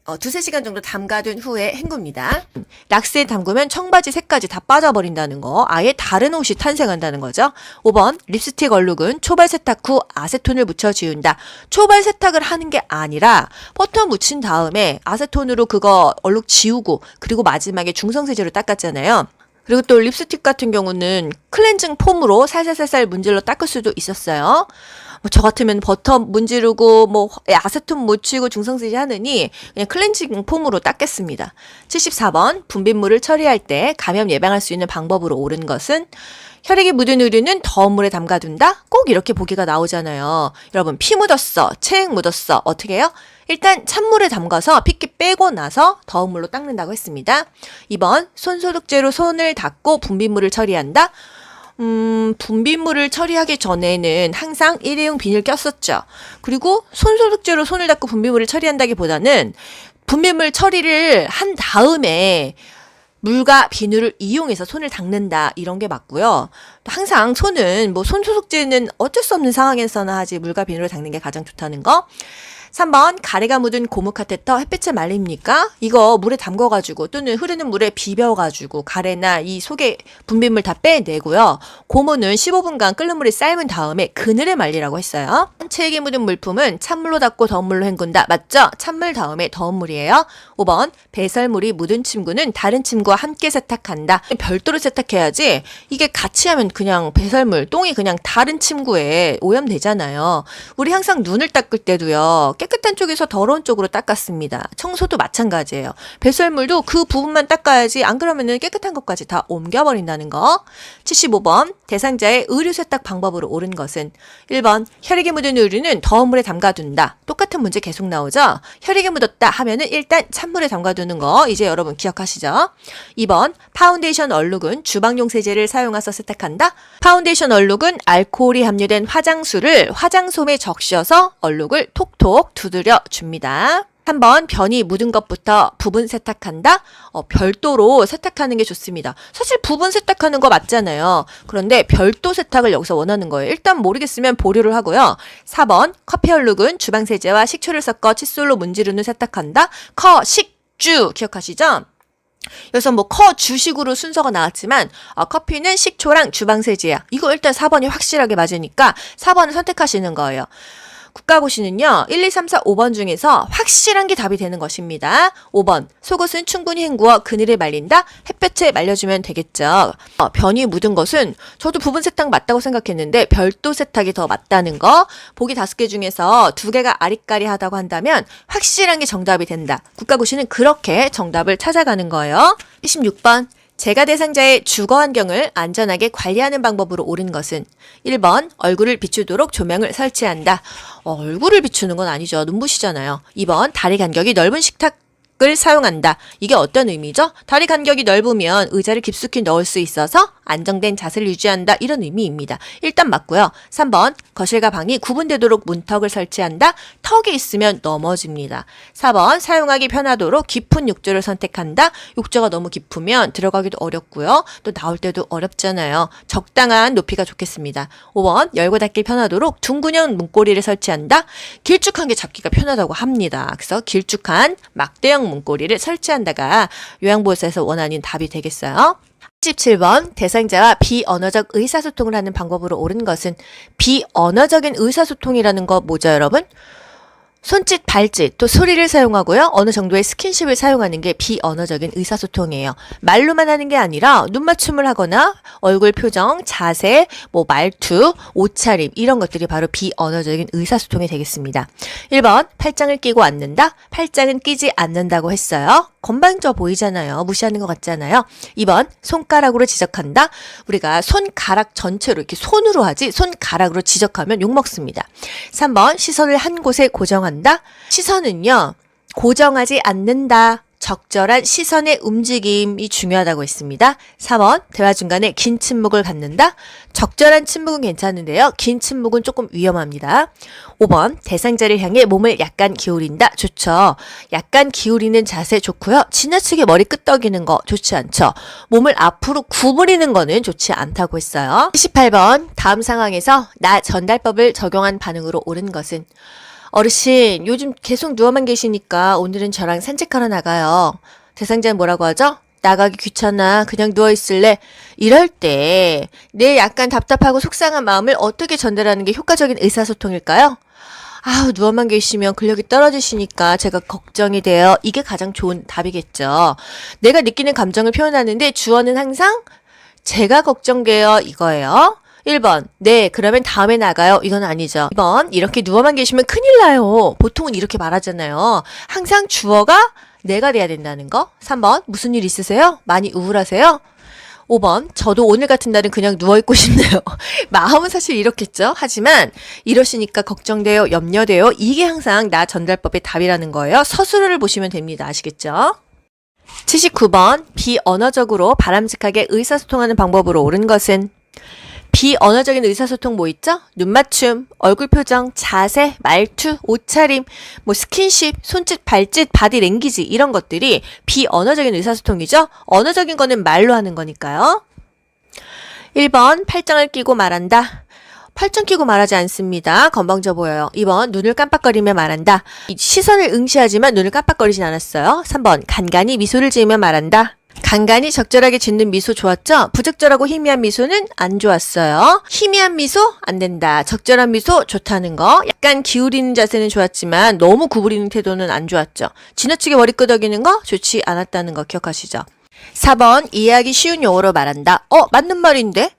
B: 2-3시간 정도 담가둔 후에 헹굽니다. 락스에 담그면 청바지 색까지 다 빠져버린다는 거. 아예 다른 옷이 탄생한다는 거죠. 5번 립스틱 얼룩은 초발 세탁 후 아세톤을 묻혀 지운다. 초발 세탁을 하는 게 아니라 버터 묻힌 다음에 아세톤으로 그거 얼룩 지우고 그리고 마지막에 중성세제로 닦았잖아요. 그리고 또 립스틱 같은 경우는 클렌징 폼으로 살살살살 문질러 닦을 수도 있었어요. 저 같으면 버터 문지르고 아세톤 묻히고 중성세제 하느니 그냥 클렌징 폼으로 닦겠습니다. 74번 분비물을 처리할 때 감염 예방할 수 있는 방법으로 옳은 것은 혈액이 묻은 의류는 더운 물에 담가둔다? 꼭 이렇게 보기가 나오잖아요. 여러분 피 묻었어, 체액 묻었어. 어떻게 해요? 일단 찬물에 담가서 핏기 빼고 나서 더운 물로 닦는다고 했습니다. 2번 손소독제로 손을 닦고 분비물을 처리한다. 분비물을 처리하기 전에는 항상 일회용 비닐 꼈었죠. 그리고 손소독제로 손을 닦고 분비물을 처리한다기보다는 분비물 처리를 한 다음에 물과 비누를 이용해서 손을 닦는다 이런 게 맞고요. 항상 손은 손 소독제는 어쩔 수 없는 상황에서나 하지 물과 비누로 닦는 게 가장 좋다는 거. 3번 가래가 묻은 고무 카테터 햇빛에 말립니까? 이거 물에 담궈가지고 또는 흐르는 물에 비벼가지고 가래나 이 속에 분비물 다 빼내고요. 고무는 15분간 끓는 물에 삶은 다음에 그늘에 말리라고 했어요. 체액이 묻은 물품은 찬물로 닦고 더운 물로 헹군다. 맞죠? 찬물 다음에 더운 물이에요. 5번 배설물이 묻은 침구는 다른 침구와 함께 세탁한다. 별도로 세탁해야지 이게 같이 하면 그냥 배설물, 똥이 그냥 다른 침구에 오염되잖아요. 우리 항상 눈을 닦을 때도요. 깨끗한 쪽에서 더러운 쪽으로 닦았습니다. 청소도 마찬가지예요. 배설물도 그 부분만 닦아야지 안 그러면은 깨끗한 것까지 다 옮겨버린다는 거. 75번 대상자의 의류 세탁 방법으로 옳은 것은 1번 혈액이 묻은 의류는 더운 물에 담가둔다. 똑같은 문제 계속 나오죠. 혈액이 묻었다 하면은 일단 찬물에 담가두는 거 이제 여러분 기억하시죠. 2번 파운데이션 얼룩은 주방용 세제를 사용해서 세탁한다. 파운데이션 얼룩은 알코올이 함유된 화장수를 화장솜에 적셔서 얼룩을 톡톡 두드려 줍니다. 3번 변이 묻은 것부터 부분 세탁한다. 별도로 세탁하는 게 좋습니다. 사실 부분 세탁하는 거 맞잖아요. 그런데 별도 세탁을 여기서 원하는 거예요. 일단 모르겠으면 보류를 하고요. 4번 커피 얼룩은 주방 세제와 식초를 섞어 칫솔로 문지르는 세탁한다. 식주 기억하시죠? 여기서 주식으로 순서가 나왔지만 커피는 식초랑 주방세제야. 이거 일단 4번이 확실하게 맞으니까 4번을 선택하시는 거예요. 국가고시는요. 1, 2, 3, 4, 5번 중에서 확실한 게 답이 되는 것입니다. 5번 속옷은 충분히 헹구어 그늘에 말린다. 햇볕에 말려주면 되겠죠. 변이 묻은 것은 저도 부분 세탁 맞다고 생각했는데 별도 세탁이 더 맞다는 거. 보기 5개 중에서 2개가 아리까리하다고 한다면 확실한 게 정답이 된다. 국가고시는 그렇게 정답을 찾아가는 거예요. 26번 재가 대상자의 주거 환경을 안전하게 관리하는 방법으로 옳은 것은 1번 얼굴을 비추도록 조명을 설치한다. 얼굴을 비추는 건 아니죠. 눈부시잖아요. 2번 다리 간격이 넓은 식탁을 사용한다. 이게 어떤 의미죠? 다리 간격이 넓으면 의자를 깊숙이 넣을 수 있어서 안정된 자세를 유지한다. 이런 의미입니다. 일단 맞고요. 3번 거실과 방이 구분되도록 문턱을 설치한다. 턱이 있으면 넘어집니다. 4번 사용하기 편하도록 깊은 욕조를 선택한다. 욕조가 너무 깊으면 들어가기도 어렵고요. 또 나올 때도 어렵잖아요. 적당한 높이가 좋겠습니다. 5번 열고 닫기 편하도록 둥근형 문고리를 설치한다. 길쭉한 게 잡기가 편하다고 합니다. 그래서 길쭉한 막대형 문고리를 설치한다가 요양보호사에서 원하는 답이 되겠어요. 17번 대상자와 비언어적 의사소통을 하는 방법으로 옳은 것은 비언어적인 의사소통이라는 거 뭐죠 여러분? 손짓, 발짓, 또 소리를 사용하고요. 어느 정도의 스킨십을 사용하는 게 비언어적인 의사소통이에요. 말로만 하는 게 아니라 눈맞춤을 하거나 얼굴 표정, 자세, 말투, 옷차림 이런 것들이 바로 비언어적인 의사소통이 되겠습니다. 1번 팔짱을 끼고 앉는다. 팔짱은 끼지 않는다고 했어요. 건방져 보이잖아요. 무시하는 것 같잖아요. 2번 손가락으로 지적한다. 우리가 손가락 전체로 이렇게 손으로 하지 손가락으로 지적하면 욕먹습니다. 3번 시선을 한 곳에 고정한다. 시선은요. 고정하지 않는다. 적절한 시선의 움직임이 중요하다고 했습니다. 4번 대화 중간에 긴 침묵을 갖는다. 적절한 침묵은 괜찮은데요. 긴 침묵은 조금 위험합니다. 5번 대상자를 향해 몸을 약간 기울인다. 좋죠. 약간 기울이는 자세 좋고요. 지나치게 머리 끄덕이는 거 좋지 않죠. 몸을 앞으로 구부리는 거는 좋지 않다고 했어요. 28번 다음 상황에서 나 전달법을 적용한 반응으로 옳은 것은 어르신, 요즘 계속 누워만 계시니까 오늘은 저랑 산책하러 나가요. 대상자는 뭐라고 하죠? 나가기 귀찮아. 그냥 누워있을래? 이럴 때 내 약간 답답하고 속상한 마음을 어떻게 전달하는 게 효과적인 의사소통일까요? 누워만 계시면 근력이 떨어지시니까 제가 걱정이 돼요. 이게 가장 좋은 답이겠죠. 내가 느끼는 감정을 표현하는데 주어는 항상 제가 걱정돼요. 이거예요. 1번 네 그러면 다음에 나가요. 이건 아니죠. 2번 이렇게 누워만 계시면 큰일 나요. 보통은 이렇게 말하잖아요. 항상 주어가 내가 돼야 된다는 거. 3번 무슨 일 있으세요? 많이 우울하세요? 5번 저도 오늘 같은 날은 그냥 누워있고 싶네요. 마음은 사실 이렇겠죠. 하지만 이러시니까 걱정돼요. 염려돼요. 이게 항상 나 전달법의 답이라는 거예요. 서술어를 보시면 됩니다. 아시겠죠? 79번 비언어적으로 바람직하게 의사소통하는 방법으로 옳은 것은 비언어적인 의사소통 뭐 있죠? 눈맞춤, 얼굴 표정, 자세, 말투, 옷차림, 스킨십, 손짓, 발짓, 바디랭귀지 이런 것들이 비언어적인 의사소통이죠? 언어적인 거는 말로 하는 거니까요. 1번 팔짱을 끼고 말한다. 팔짱 끼고 말하지 않습니다. 건방져 보여요. 2번 눈을 깜빡거리며 말한다. 시선을 응시하지만 눈을 깜빡거리진 않았어요. 3번 간간히 미소를 지으며 말한다. 간간히 적절하게 짓는 미소 좋았죠? 부적절하고 희미한 미소는 안 좋았어요. 희미한 미소 안 된다. 적절한 미소 좋다는 거. 약간 기울이는 자세는 좋았지만 너무 구부리는 태도는 안 좋았죠. 지나치게 머리 끄덕이는 거 좋지 않았다는 거 기억하시죠? 4번 이해하기 쉬운 용어로 말한다. 맞는 말인데?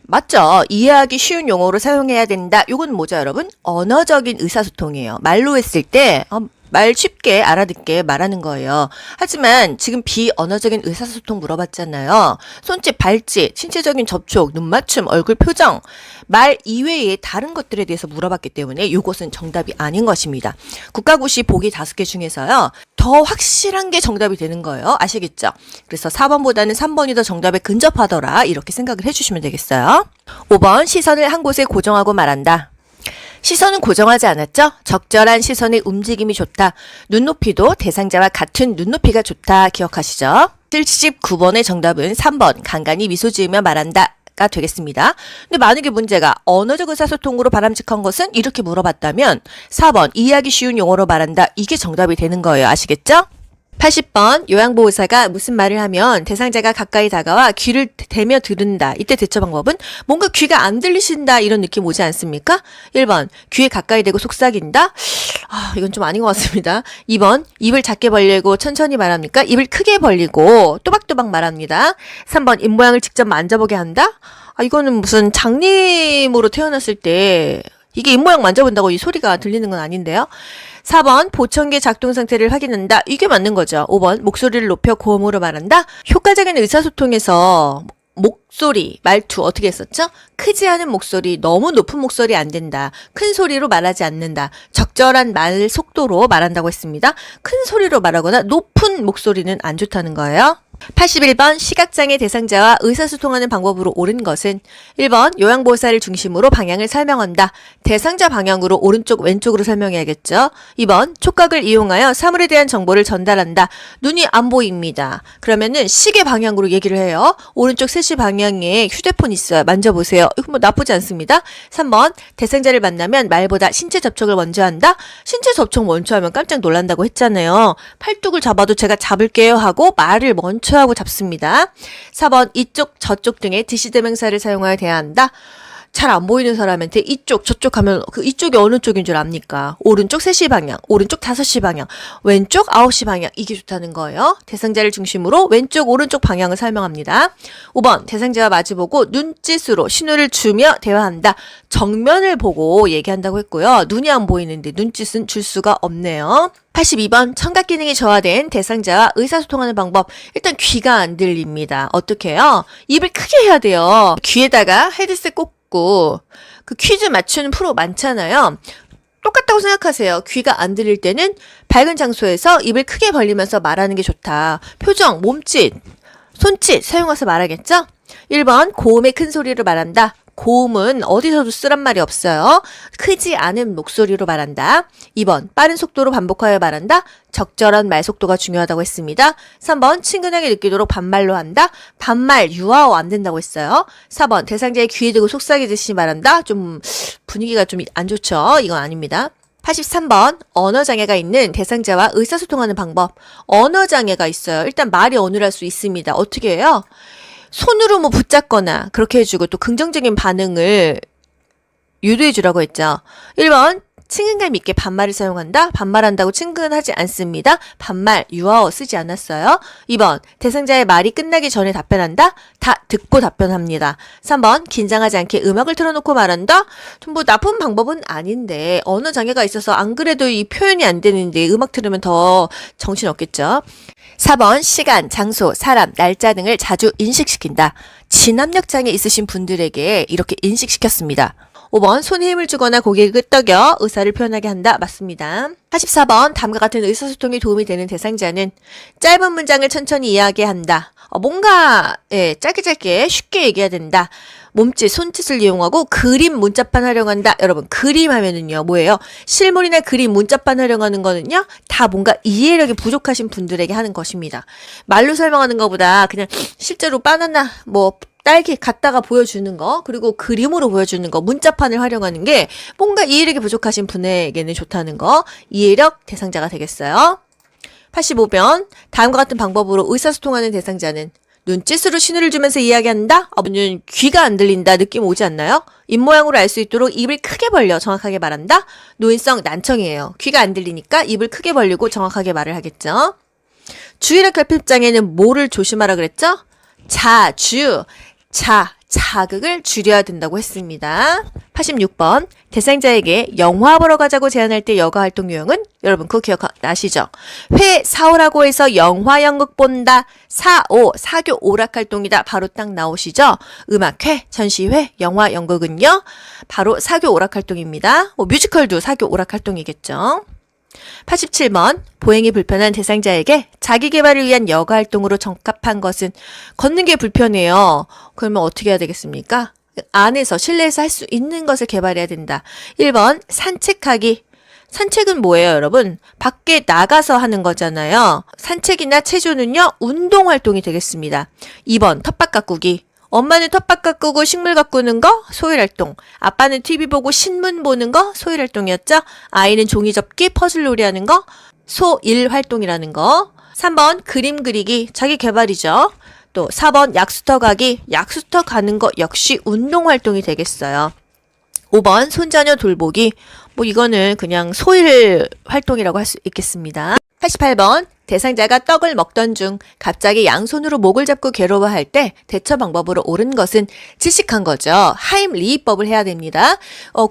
B: 맞죠? 이해하기 쉬운 용어로 사용해야 된다. 요건 뭐죠, 여러분? 언어적인 의사소통이에요. 말로 했을 때 말 쉽게 알아듣게 말하는 거예요. 하지만 지금 비언어적인 의사소통 물어봤잖아요. 손짓, 발짓, 신체적인 접촉, 눈맞춤, 얼굴 표정, 말 이외의 다른 것들에 대해서 물어봤기 때문에 이것은 정답이 아닌 것입니다. 국가고시 보기 5개 중에서요. 더 확실한 게 정답이 되는 거예요. 아시겠죠? 그래서 4번보다는 3번이 더 정답에 근접하더라. 이렇게 생각을 해주시면 되겠어요. 5번 시선을 한 곳에 고정하고 말한다. 시선은 고정하지 않았죠? 적절한 시선의 움직임이 좋다. 눈높이도 대상자와 같은 눈높이가 좋다. 기억하시죠? 79번의 정답은 3번 간간히 미소 지으며 말한다. 가 되겠습니다. 근데 만약에 문제가 언어적 의사소통으로 바람직한 것은 이렇게 물어봤다면 4번 이해하기 쉬운 용어로 말한다. 이게 정답이 되는 거예요. 아시겠죠? 80번 요양보호사가 무슨 말을 하면 대상자가 가까이 다가와 귀를 대며 들은다. 이때 대처 방법은 뭔가 귀가 안 들리신다 이런 느낌 오지 않습니까? 1번 귀에 가까이 대고 속삭인다. 이건 좀 아닌 것 같습니다. 2번 입을 작게 벌리고 천천히 말합니까? 입을 크게 벌리고 또박또박 말합니다. 3번 입모양을 직접 만져보게 한다. 이거는 무슨 장님으로 태어났을 때 이게 입모양 만져본다고 이 소리가 들리는 건 아닌데요. 4번 보청기 작동 상태를 확인한다. 이게 맞는 거죠. 5번 목소리를 높여 고음으로 말한다. 효과적인 의사소통에서 목소리, 말투 어떻게 했었죠? 크지 않은 목소리, 너무 높은 목소리 안 된다. 큰 소리로 말하지 않는다. 적절한 말 속도로 말한다고 했습니다. 큰 소리로 말하거나 높은 목소리는 안 좋다는 거예요. 81번 시각장애 대상자와 의사소통하는 방법으로 옳은 것은 1번 요양보호사를 중심으로 방향을 설명한다. 대상자 방향으로 오른쪽 왼쪽으로 설명해야겠죠. 2번 촉각을 이용하여 사물에 대한 정보를 전달한다. 눈이 안 보입니다. 그러면은 시계 방향으로 얘기를 해요. 오른쪽 3시 방향에 휴대폰 있어요. 만져보세요. 이거 뭐 나쁘지 않습니다. 3번 대상자를 만나면 말보다 신체 접촉을 먼저 한다. 신체 접촉 먼저 하면 깜짝 놀란다고 했잖아요. 팔뚝을 잡아도 제가 잡을게요 하고 말을 먼저 하고 잡습니다. 4번 이쪽 저쪽 등의 지시대명사를 사용하여 대화한다. 잘 안 보이는 사람한테 이쪽 저쪽 하면 그 이쪽이 어느 쪽인 줄 압니까? 오른쪽 3시 방향, 오른쪽 5시 방향, 왼쪽 9시 방향 이게 좋다는 거예요. 대상자를 중심으로 왼쪽 오른쪽 방향을 설명합니다. 5번 대상자와 마주보고 눈짓으로 신호를 주며 대화한다. 정면을 보고 얘기한다고 했고요. 눈이 안 보이는데 눈짓은 줄 수가 없네요. 82번 청각 기능이 저하된 대상자와 의사소통하는 방법. 일단 귀가 안 들립니다. 어떻게 해요? 입을 크게 해야 돼요. 귀에다가 헤드셋 꽂고 그 퀴즈 맞추는 프로 많잖아요. 똑같다고 생각하세요. 귀가 안 들릴 때는 밝은 장소에서 입을 크게 벌리면서 말하는 게 좋다. 표정, 몸짓, 손짓 사용해서 말하겠죠? 1번 고음의 큰 소리로 말한다. 고음은 어디서도 쓰란 말이 없어요. 크지 않은 목소리로 말한다. 2번 빠른 속도로 반복하여 말한다. 적절한 말 속도가 중요하다고 했습니다. 3번 친근하게 느끼도록 반말로 한다. 반말 유아어 안 된다고 했어요. 4번 대상자의 귀에 대고 속삭이듯이 말한다. 좀 분위기가 좀 안 좋죠. 이건 아닙니다. 83번 언어장애가 있는 대상자와 의사소통하는 방법. 언어장애가 있어요. 일단 말이 어눌할 수 있습니다. 어떻게 해요? 손으로 뭐 붙잡거나 그렇게 해주고 또 긍정적인 반응을 유도해주라고 했죠. 1번 친근감 있게 반말을 사용한다. 반말한다고 친근하지 않습니다. 반말 유아어 쓰지 않았어요. 2번 대상자의 말이 끝나기 전에 답변한다. 다 듣고 답변합니다. 3번 긴장하지 않게 음악을 틀어놓고 말한다. 좀 뭐 나쁜 방법은 아닌데 언어 장애가 있어서 안 그래도 이 표현이 안 되는데 음악 들으면 더 정신없겠죠. 4번 시간, 장소, 사람, 날짜 등을 자주 인식시킨다. 진압력 장애 있으신 분들에게 이렇게 인식시켰습니다. 5번 손에 힘을 주거나 고개를 끄덕여 의사를 표현하게 한다. 맞습니다. 84번 다음과 같은 의사소통에 도움이 되는 대상자는 짧은 문장을 천천히 이야기한다. 뭔가 짧게 쉽게 얘기해야 된다. 몸짓, 손짓을 이용하고 그림, 문자판 활용한다. 여러분 그림 하면은요 뭐예요? 실물이나 그림, 문자판 활용하는 거는요 다 뭔가 이해력이 부족하신 분들에게 하는 것입니다. 말로 설명하는 것보다 그냥 실제로 바나나 뭐 딸기 갖다가 보여주는 거, 그리고 그림으로 보여주는 거, 문자판을 활용하는 게 뭔가 이해력이 부족하신 분에게는 좋다는 거, 이해력 대상자가 되겠어요. 85번, 다음과 같은 방법으로 의사소통하는 대상자는 눈짓으로 신호를 주면서 이야기한다? 아버는 귀가 안 들린다 느낌 오지 않나요? 입모양으로 알 수 있도록 입을 크게 벌려 정확하게 말한다? 노인성 난청이에요. 귀가 안 들리니까 입을 크게 벌리고 정확하게 말을 하겠죠. 주의력 결핍장애는 뭐를 조심하라 그랬죠? 자극을 줄여야 된다고 했습니다. 86번, 대상자에게 영화 보러 가자고 제안할 때 여가 활동 유형은? 여러분 그거 기억나시죠? 회 사오라고 해서 영화 연극 본다. 사교 오락 활동이다. 바로 딱 나오시죠? 음악회, 전시회, 영화 연극은요? 바로 사교 오락 활동입니다. 뮤지컬도 사교 오락 활동이겠죠. 87번, 보행이 불편한 대상자에게 자기 개발을 위한 여가 활동으로 적합한 것은 걷는 게 불편해요. 그러면 어떻게 해야 되겠습니까? 안에서, 실내에서 할 수 있는 것을 개발해야 된다. 1번, 산책하기. 산책은 뭐예요, 여러분? 밖에 나가서 하는 거잖아요. 산책이나 체조는요, 운동 활동이 되겠습니다. 2번, 텃밭 가꾸기. 엄마는 텃밭 가꾸고 식물 가꾸는 거 소일활동, 아빠는 TV 보고 신문 보는 거 소일활동이었죠. 아이는 종이 접기, 퍼즐 놀이 하는 거 소일활동이라는 거. 3번 그림 그리기, 자기 개발이죠. 또 4번 약수터 가기, 약수터 가는 거 역시 운동 활동이 되겠어요. 5번 손자녀 돌보기, 이거는 그냥 소일 활동이라고 할 수 있겠습니다. 88번, 대상자가 떡을 먹던 중 갑자기 양손으로 목을 잡고 괴로워할 때 대처 방법으로 옳은 것은 질식한 거죠. 하임리히법을 해야 됩니다.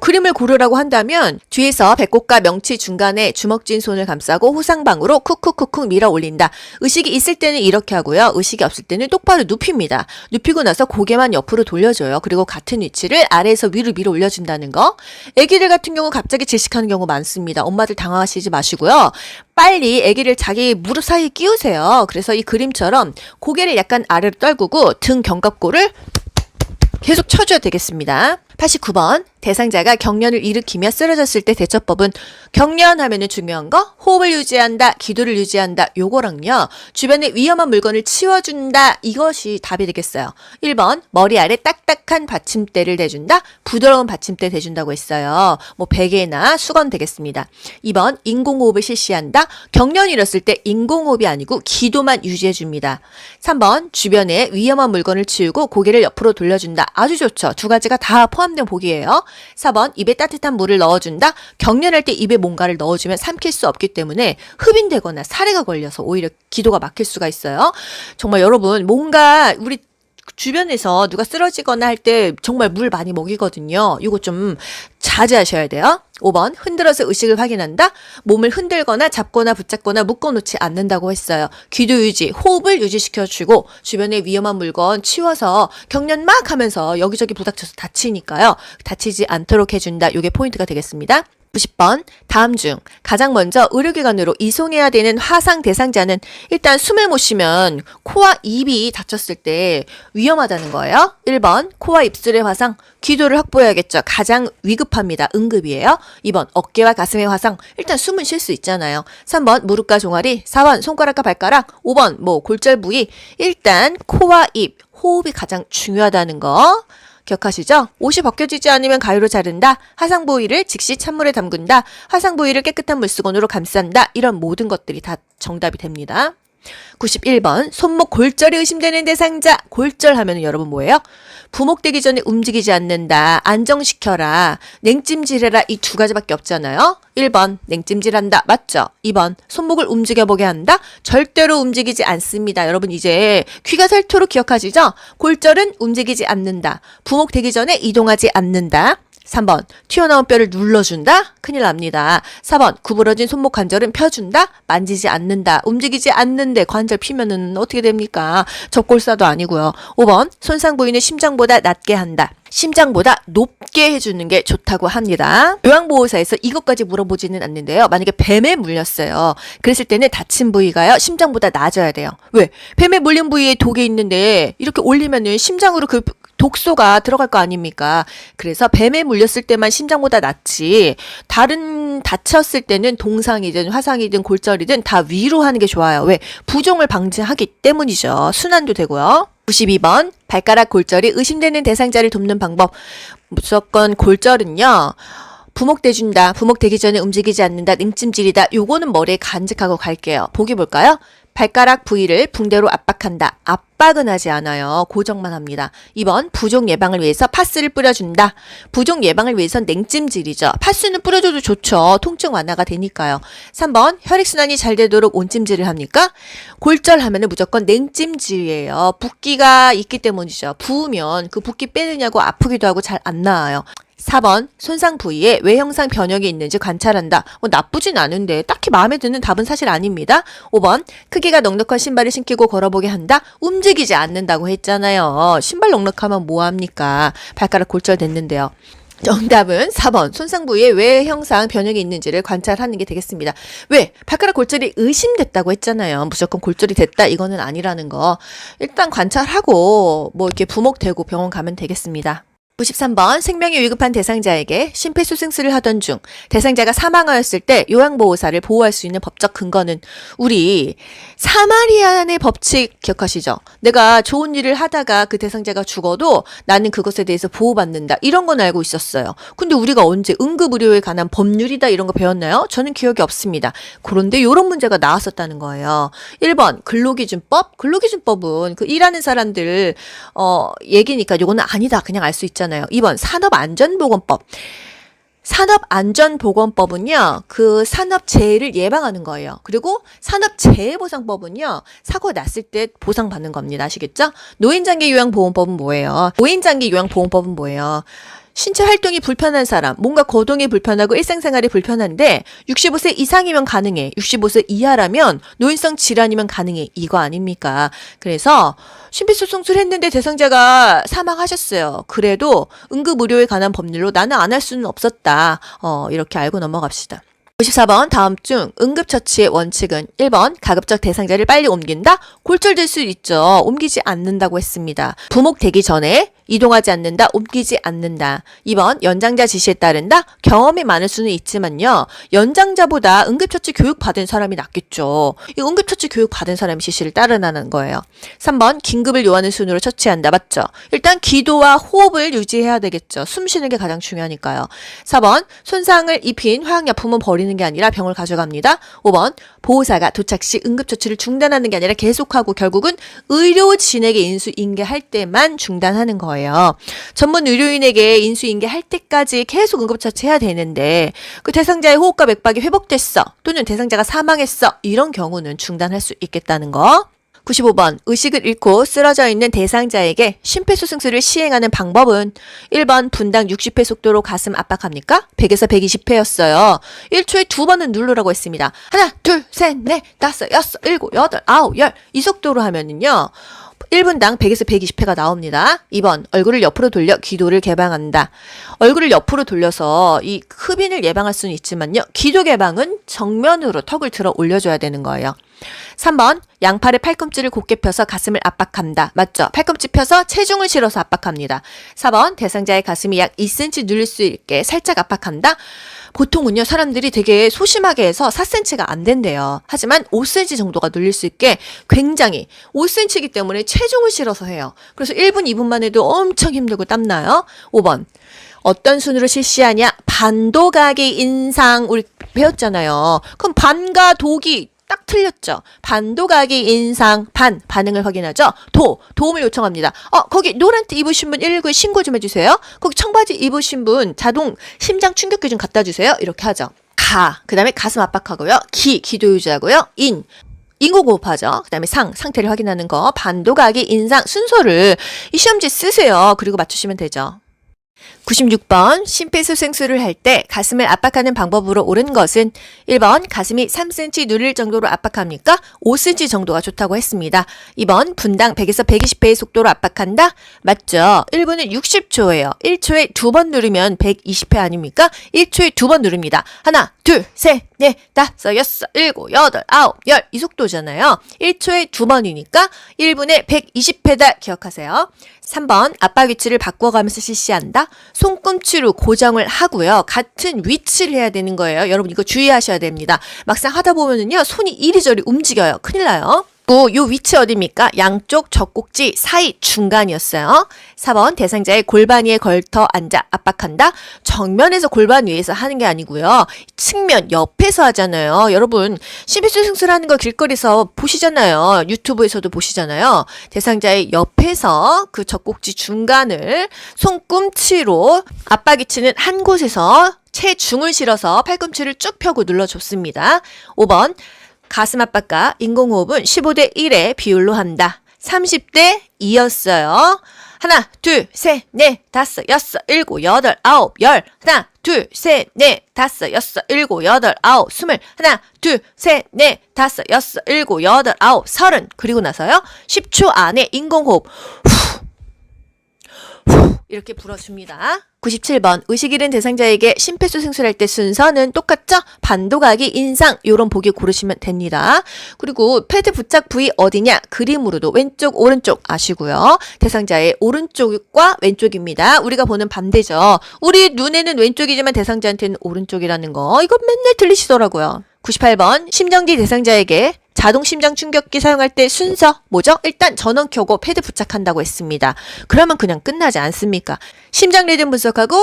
B: 그림을 고르라고 한다면 뒤에서 배꼽과 명치 중간에 주먹 쥔 손을 감싸고 후상방으로 쿡쿡쿡쿡 밀어 올린다. 의식이 있을 때는 이렇게 하고요. 의식이 없을 때는 똑바로 눕힙니다. 눕히고 나서 고개만 옆으로 돌려줘요. 그리고 같은 위치를 아래에서 위로 밀어 올려준다는 거. 애기들 같은 경우 갑자기 질식하는 경우 많습니다. 엄마들 당황하시지 마시고요. 빨리 아기를 자기 무릎 사이에 끼우세요. 그래서 이 그림처럼 고개를 약간 아래로 떨구고 등 견갑골을 계속 쳐줘야 되겠습니다. 89번, 대상자가 경련을 일으키며 쓰러졌을 때 대처법은 경련하면은 중요한 거 호흡을 유지한다, 기도를 유지한다, 요거랑요 주변에 위험한 물건을 치워준다, 이것이 답이 되겠어요. 1번 머리 아래 딱딱한 받침대를 대준다, 부드러운 받침대 대준다고 했어요. 베개나 수건 되겠습니다. 2번 인공호흡을 실시한다, 경련이 일었을 때 인공호흡이 아니고 기도만 유지해줍니다. 3번 주변에 위험한 물건을 치우고 고개를 옆으로 돌려준다, 아주 좋죠. 두 가지가 다 포함된 보기예요. 4번 입에 따뜻한 물을 넣어준다. 경련할 때 입에 뭔가를 넣어주면 삼킬 수 없기 때문에 흡인되거나 사례가 걸려서 오히려 기도가 막힐 수가 있어요. 정말 여러분 뭔가 우리 주변에서 누가 쓰러지거나 할 때 정말 물 많이 먹이거든요. 이거 좀 자제하셔야 돼요. 5번 흔들어서 의식을 확인한다. 몸을 흔들거나 잡거나 붙잡거나 묶어놓지 않는다고 했어요. 기도 유지, 호흡을 유지시켜주고 주변에 위험한 물건 치워서 경련 막 하면서 여기저기 부닥쳐서 다치니까요. 다치지 않도록 해준다. 이게 포인트가 되겠습니다. 90번, 다음 중 가장 먼저 의료기관으로 이송해야 되는 화상 대상자는 일단 숨을 못 쉬면 코와 입이 다쳤을 때 위험하다는 거예요. 1번, 코와 입술의 화상, 기도를 확보해야겠죠. 가장 위급합니다. 응급이에요. 2번, 어깨와 가슴의 화상, 일단 숨은 쉴 수 있잖아요. 3번, 무릎과 종아리, 4번, 손가락과 발가락, 5번, 골절 부위, 일단 코와 입, 호흡이 가장 중요하다는 거. 기억하시죠? 옷이 벗겨지지 않으면 가위로 자른다. 화상 부위를 즉시 찬물에 담근다. 화상 부위를 깨끗한 물수건으로 감싼다. 이런 모든 것들이 다 정답이 됩니다. 91번 손목 골절이 의심되는 대상자. 골절하면 여러분 뭐예요? 부목되기 전에 움직이지 않는다. 안정시켜라. 냉찜질해라. 이 두 가지밖에 없잖아요. 1번 냉찜질한다. 맞죠? 2번 손목을 움직여보게 한다. 절대로 움직이지 않습니다. 여러분 이제 귀가 살토록 기억하시죠? 골절은 움직이지 않는다. 부목되기 전에 이동하지 않는다. 3번 튀어나온 뼈를 눌러준다. 큰일 납니다. 4번 구부러진 손목 관절은 펴준다. 만지지 않는다. 움직이지 않는데 관절 피면은 어떻게 됩니까? 적골사도 아니고요. 5번 손상 부위는 심장보다 낮게 한다. 심장보다 높게 해주는 게 좋다고 합니다. 요양보호사에서 이것까지 물어보지는 않는데요. 만약에 뱀에 물렸어요. 그랬을 때는 다친 부위가요 심장보다 낮아야 돼요. 왜? 뱀에 물린 부위에 독이 있는데 이렇게 올리면은 심장으로 그 독소가 들어갈 거 아닙니까? 그래서 뱀에 물렸을 때만 심장보다 낮지 다른 다쳤을 때는 동상이든 화상이든 골절이든 다 위로 하는 게 좋아요. 왜? 부종을 방지하기 때문이죠. 순환도 되고요. 92번 발가락 골절이 의심되는 대상자를 돕는 방법. 무조건 골절은요. 부목대준다. 부목되기 전에 움직이지 않는다. 냉찜질이다. 요거는 머리에 간직하고 갈게요. 보기 볼까요? 발가락 부위를 붕대로 압박한다. 압박은 하지 않아요. 고정만 합니다. 2번 부종 예방을 위해서 파스를 뿌려준다. 부종 예방을 위해선 냉찜질이죠. 파스는 뿌려줘도 좋죠. 통증 완화가 되니까요. 3번 혈액순환이 잘 되도록 온찜질을 합니까? 골절하면은 무조건 냉찜질이에요. 붓기가 있기 때문이죠. 부으면 그 붓기 빼느냐고 아프기도 하고 잘 안 나아요. 4번 손상 부위에 외형상 변형이 있는지 관찰한다. 나쁘진 않은데 딱히 마음에 드는 답은 사실 아닙니다. 5번 크기가 넉넉한 신발을 신기고 걸어보게 한다. 움직이지 않는다고 했잖아요. 신발 넉넉하면 뭐합니까? 발가락 골절됐는데요. 정답은 4번 손상 부위에 외형상 변형이 있는지를 관찰하는 게 되겠습니다. 왜? 발가락 골절이 의심됐다고 했잖아요. 무조건 골절이 됐다 이거는 아니라는 거. 일단 관찰하고 뭐 이렇게 부목되고 병원 가면 되겠습니다. 93번 생명이 위급한 대상자에게 심폐소생술을 하던 중 대상자가 사망하였을 때 요양보호사를 보호할 수 있는 법적 근거는 우리 사마리안의 법칙 기억하시죠? 내가 좋은 일을 하다가 그 대상자가 죽어도 나는 그것에 대해서 보호받는다. 이런 건 알고 있었어요. 근데 우리가 언제 응급의료에 관한 법률이다 이런 거 배웠나요? 저는 기억이 없습니다. 그런데 이런 문제가 나왔었다는 거예요. 1번 근로기준법. 근로기준법은 그 일하는 사람들 얘기니까 이거는 아니다. 그냥 알 수 있잖아요. 2번 산업안전보건법. 산업안전보건법은요, 그 산업재해를 예방하는 거예요. 그리고 산업재해보상법은요, 사고 났을 때 보상받는 겁니다. 아시겠죠? 노인장기요양보험법은 뭐예요? 노인장기요양보험법은 뭐예요? 신체 활동이 불편한 사람, 뭔가 거동이 불편하고 일상생활이 불편한데 65세 이상이면 가능해. 65세 이하라면 노인성 질환이면 가능해. 이거 아닙니까? 그래서 심폐소생술 했는데 대상자가 사망하셨어요. 그래도 응급의료에 관한 법률로 나는 안 할 수는 없었다. 이렇게 알고 넘어갑시다. 54번 다음 중 응급처치의 원칙은 1번 가급적 대상자를 빨리 옮긴다. 골절될 수 있죠. 옮기지 않는다고 했습니다. 부목되기 전에 이동하지 않는다. 옮기지 않는다. 2번 연장자 지시에 따른다. 경험이 많을 수는 있지만요. 연장자보다 응급처치 교육 받은 사람이 낫겠죠. 이 응급처치 교육 받은 사람이 지시를 따르라는 거예요. 3번 긴급을 요하는 순으로 처치한다. 맞죠? 일단 기도와 호흡을 유지해야 되겠죠. 숨 쉬는 게 가장 중요하니까요. 4번 손상을 입힌 화학약품은 버리는 게 아니라 병을 가져갑니다. 5번 보호사가 도착 시 응급처치를 중단하는 게 아니라 계속하고 결국은 의료진에게 인수인계할 때만 중단하는 거예요. 전문 의료인에게 인수인계할 때까지 계속 응급처치해야 되는데 그 대상자의 호흡과 맥박이 회복됐어 또는 대상자가 사망했어 이런 경우는 중단할 수 있겠다는 거. 95번 의식을 잃고 쓰러져 있는 대상자에게 심폐소생술을 시행하는 방법은 1번 분당 60회 속도로 가슴 압박합니까? 100에서 120회였어요. 1초에 2번은 누르라고 했습니다. 하나, 둘, 셋, 넷, 다섯, 여섯, 일곱, 여덟, 아홉, 열 이 속도로 하면은요. 1분당 100에서 120회가 나옵니다. 2번 얼굴을 옆으로 돌려 기도를 개방한다. 얼굴을 옆으로 돌려서 이 흡인을 예방할 수는 있지만요. 기도 개방은 정면으로 턱을 들어 올려줘야 되는 거예요. 3번 양팔의 팔꿈치를 곧게 펴서 가슴을 압박한다. 맞죠? 팔꿈치 펴서 체중을 실어서 압박합니다. 4번 대상자의 가슴이 약 2cm 눌릴 수 있게 살짝 압박한다. 보통은요 사람들이 되게 소심하게 해서 4cm가 안 된대요. 하지만 5cm 정도가 눌릴 수 있게 굉장히 5cm이기 때문에 체중을 실어서 해요. 그래서 1분 2분만 해도 엄청 힘들고 땀나요. 5번 어떤 순으로 실시하냐? 반도가기 인상 우리 배웠잖아요. 그럼 반과 독이 딱 틀렸죠. 반도가기 인상 반응을 확인하죠. 도움을 요청합니다. 거기 노란 티 입으신 분 119에 신고 좀 해주세요. 거기 청바지 입으신 분 자동 심장 충격기 좀 갖다 주세요. 이렇게 하죠. 그 다음에 가슴 압박하고요. 기도 유지하고요. 인공호흡하죠. 그 다음에 상태를 확인하는 거. 반도가기 인상 순서를 이 시험지 쓰세요. 그리고 맞추시면 되죠. 96번 심폐소생술을 할 때 가슴을 압박하는 방법으로 옳은 것은 1번 가슴이 3cm 누릴 정도로 압박합니까? 5cm 정도가 좋다고 했습니다. 2번 분당 100에서 120회의 속도로 압박한다? 맞죠? 1분은 60초예요. 1초에 2번 누르면 120회 아닙니까? 1초에 2번 누릅니다. 하나, 둘, 셋, 넷, 다섯, 여섯, 일곱, 여덟, 아홉, 열 이 속도잖아요. 1초에 2번이니까 1분에 120회다 기억하세요. 3번 압박 위치를 바꿔가면서 실시한다. 손꿈치로 고정을 하고요. 같은 위치를 해야 되는 거예요. 여러분 이거 주의하셔야 됩니다. 막상 하다 보면은요 손이 이리저리 움직여요. 큰일 나요. 그리고 요 위치 어디입니까? 양쪽 젖꼭지 사이 중간이었어요. 4번 대상자의 골반 위에 걸터 앉아 압박한다. 정면에서 골반 위에서 하는 게 아니고요. 측면 옆에서 하잖아요. 여러분 심폐소생술 거 길거리에서 보시잖아요. 유튜브에서도 보시잖아요. 대상자의 옆에서 그 젖꼭지 중간을 손꿈치로 압박이 치는 한 곳에서 체중을 실어서 팔꿈치를 쭉 펴고 눌러줬습니다. 5번 가슴 압박과 인공호흡은 15대 1의 비율로 한다. 30대 2였어요. 하나, 둘, 셋, 넷, 다섯, 여섯, 일곱, 여덟, 아홉, 열. 하나, 둘, 셋, 넷, 다섯, 여섯, 일곱, 여덟, 아홉, 스물. 하나, 둘, 셋, 넷, 다섯, 여섯, 일곱, 여덟, 아홉, 서른. 그리고 나서요. 10초 안에 인공호흡. 이렇게 불어줍니다. 97번 의식 잃은 대상자에게 심폐소생술할 때 순서는 똑같죠? 반도각이 인상 요런 보기 고르시면 됩니다. 그리고 패드 부착 부위 어디냐? 그림으로도 왼쪽 오른쪽 아시고요. 대상자의 오른쪽과 왼쪽입니다. 우리가 보는 반대죠. 우리 눈에는 왼쪽이지만 대상자한테는 오른쪽이라는 거 이거 맨날 들리시더라고요. 98번 심정지 대상자에게 자동 심장 충격기 사용할 때 순서 뭐죠? 일단 전원 켜고 패드 부착한다고 했습니다. 그러면 그냥 끝나지 않습니까? 심장 리듬 분석하고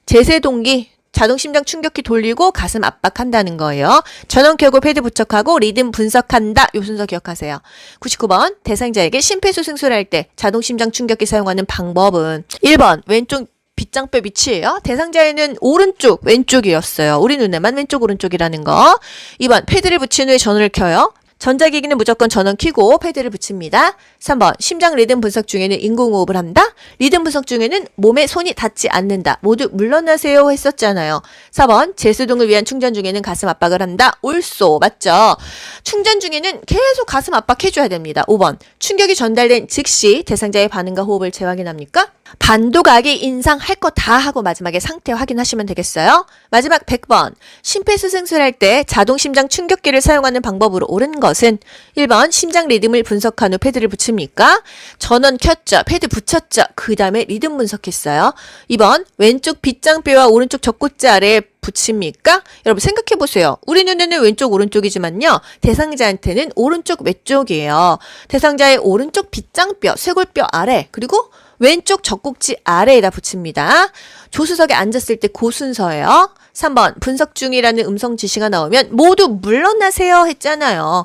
B: 제세 동기 자동 심장 충격기 돌리고 가슴 압박한다는 거예요. 전원 켜고 패드 부착하고 리듬 분석한다. 요 순서 기억하세요. 99번 대상자에게 심폐소생술할 때 자동 심장 충격기 사용하는 방법은 1번 왼쪽 빗장뼈 위치예요. 대상자에는 오른쪽, 왼쪽이었어요. 우리 눈에만 왼쪽, 오른쪽이라는 거. 2번 패드를 붙인 후에 전원을 켜요. 전자기기는 무조건 전원 켜고 패드를 붙입니다. 3번 심장 리듬 분석 중에는 인공호흡을 한다. 리듬 분석 중에는 몸에 손이 닿지 않는다. 모두 물러나세요 했었잖아요. 4번 제수동을 위한 충전 중에는 가슴 압박을 한다. 옳소 맞죠? 충전 중에는 계속 가슴 압박해줘야 됩니다. 5번 충격이 전달된 즉시 대상자의 반응과 호흡을 재확인합니까? 반도각이 인상할 거 다 하고 마지막에 상태 확인하시면 되겠어요. 마지막 100번 심폐소생술할 때 자동 심장 충격기를 사용하는 방법으로 옳은 것은 1번 심장 리듬을 분석한 후 패드를 붙입니까? 전원 켰죠. 패드 붙였죠. 그 다음에 리듬 분석했어요. 2번 왼쪽 빗장뼈와 오른쪽 젖꼭지 아래에 붙입니까? 여러분 생각해보세요. 우리 눈에는 왼쪽 오른쪽이지만요. 대상자한테는 오른쪽 왼쪽이에요. 대상자의 오른쪽 빗장뼈, 쇄골뼈 아래 그리고 왼쪽 젖꼭지 아래에다 붙입니다. 조수석에 앉았을 때 그 순서예요. 3번 분석 중이라는 음성 지시가 나오면 모두 물러나세요 했잖아요.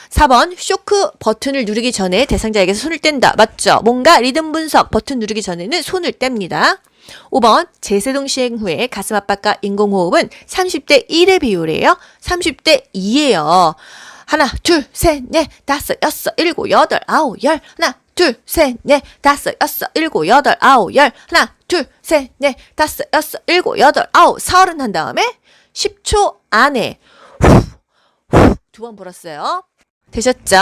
B: 4번 쇼크 버튼을 누르기 전에 대상자에게서 손을 뗀다. 맞죠? 뭔가 리듬 분석 버튼 누르기 전에는 손을 뗍니다. 5번 제세동 시행 후에 가슴 압박과 인공호흡은 30대 1의 비율이에요. 30대 2예요. 하나, 둘, 셋, 넷, 다섯, 여섯, 일곱, 여덟, 아홉, 열. 하나, 둘, 셋, 넷, 다섯, 여섯, 일곱, 여덟, 아홉, 열. 하나, 둘, 셋, 넷, 다섯, 여섯, 일곱, 여덟, 아홉, 서른 한 다음에 10초 안에 두 번 불었어요. 되셨죠?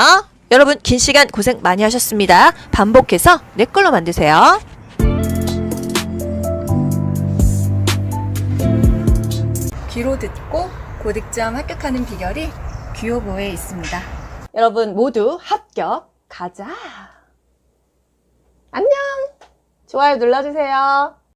B: 여러분 긴 시간 고생 많이 하셨습니다. 반복해서 내 걸로 만드세요.
A: 귀로 듣고 고득점 합격하는 비결이 귀요보에 있습니다. 여러분 모두 합격 가자. 안녕. 좋아요 눌러주세요.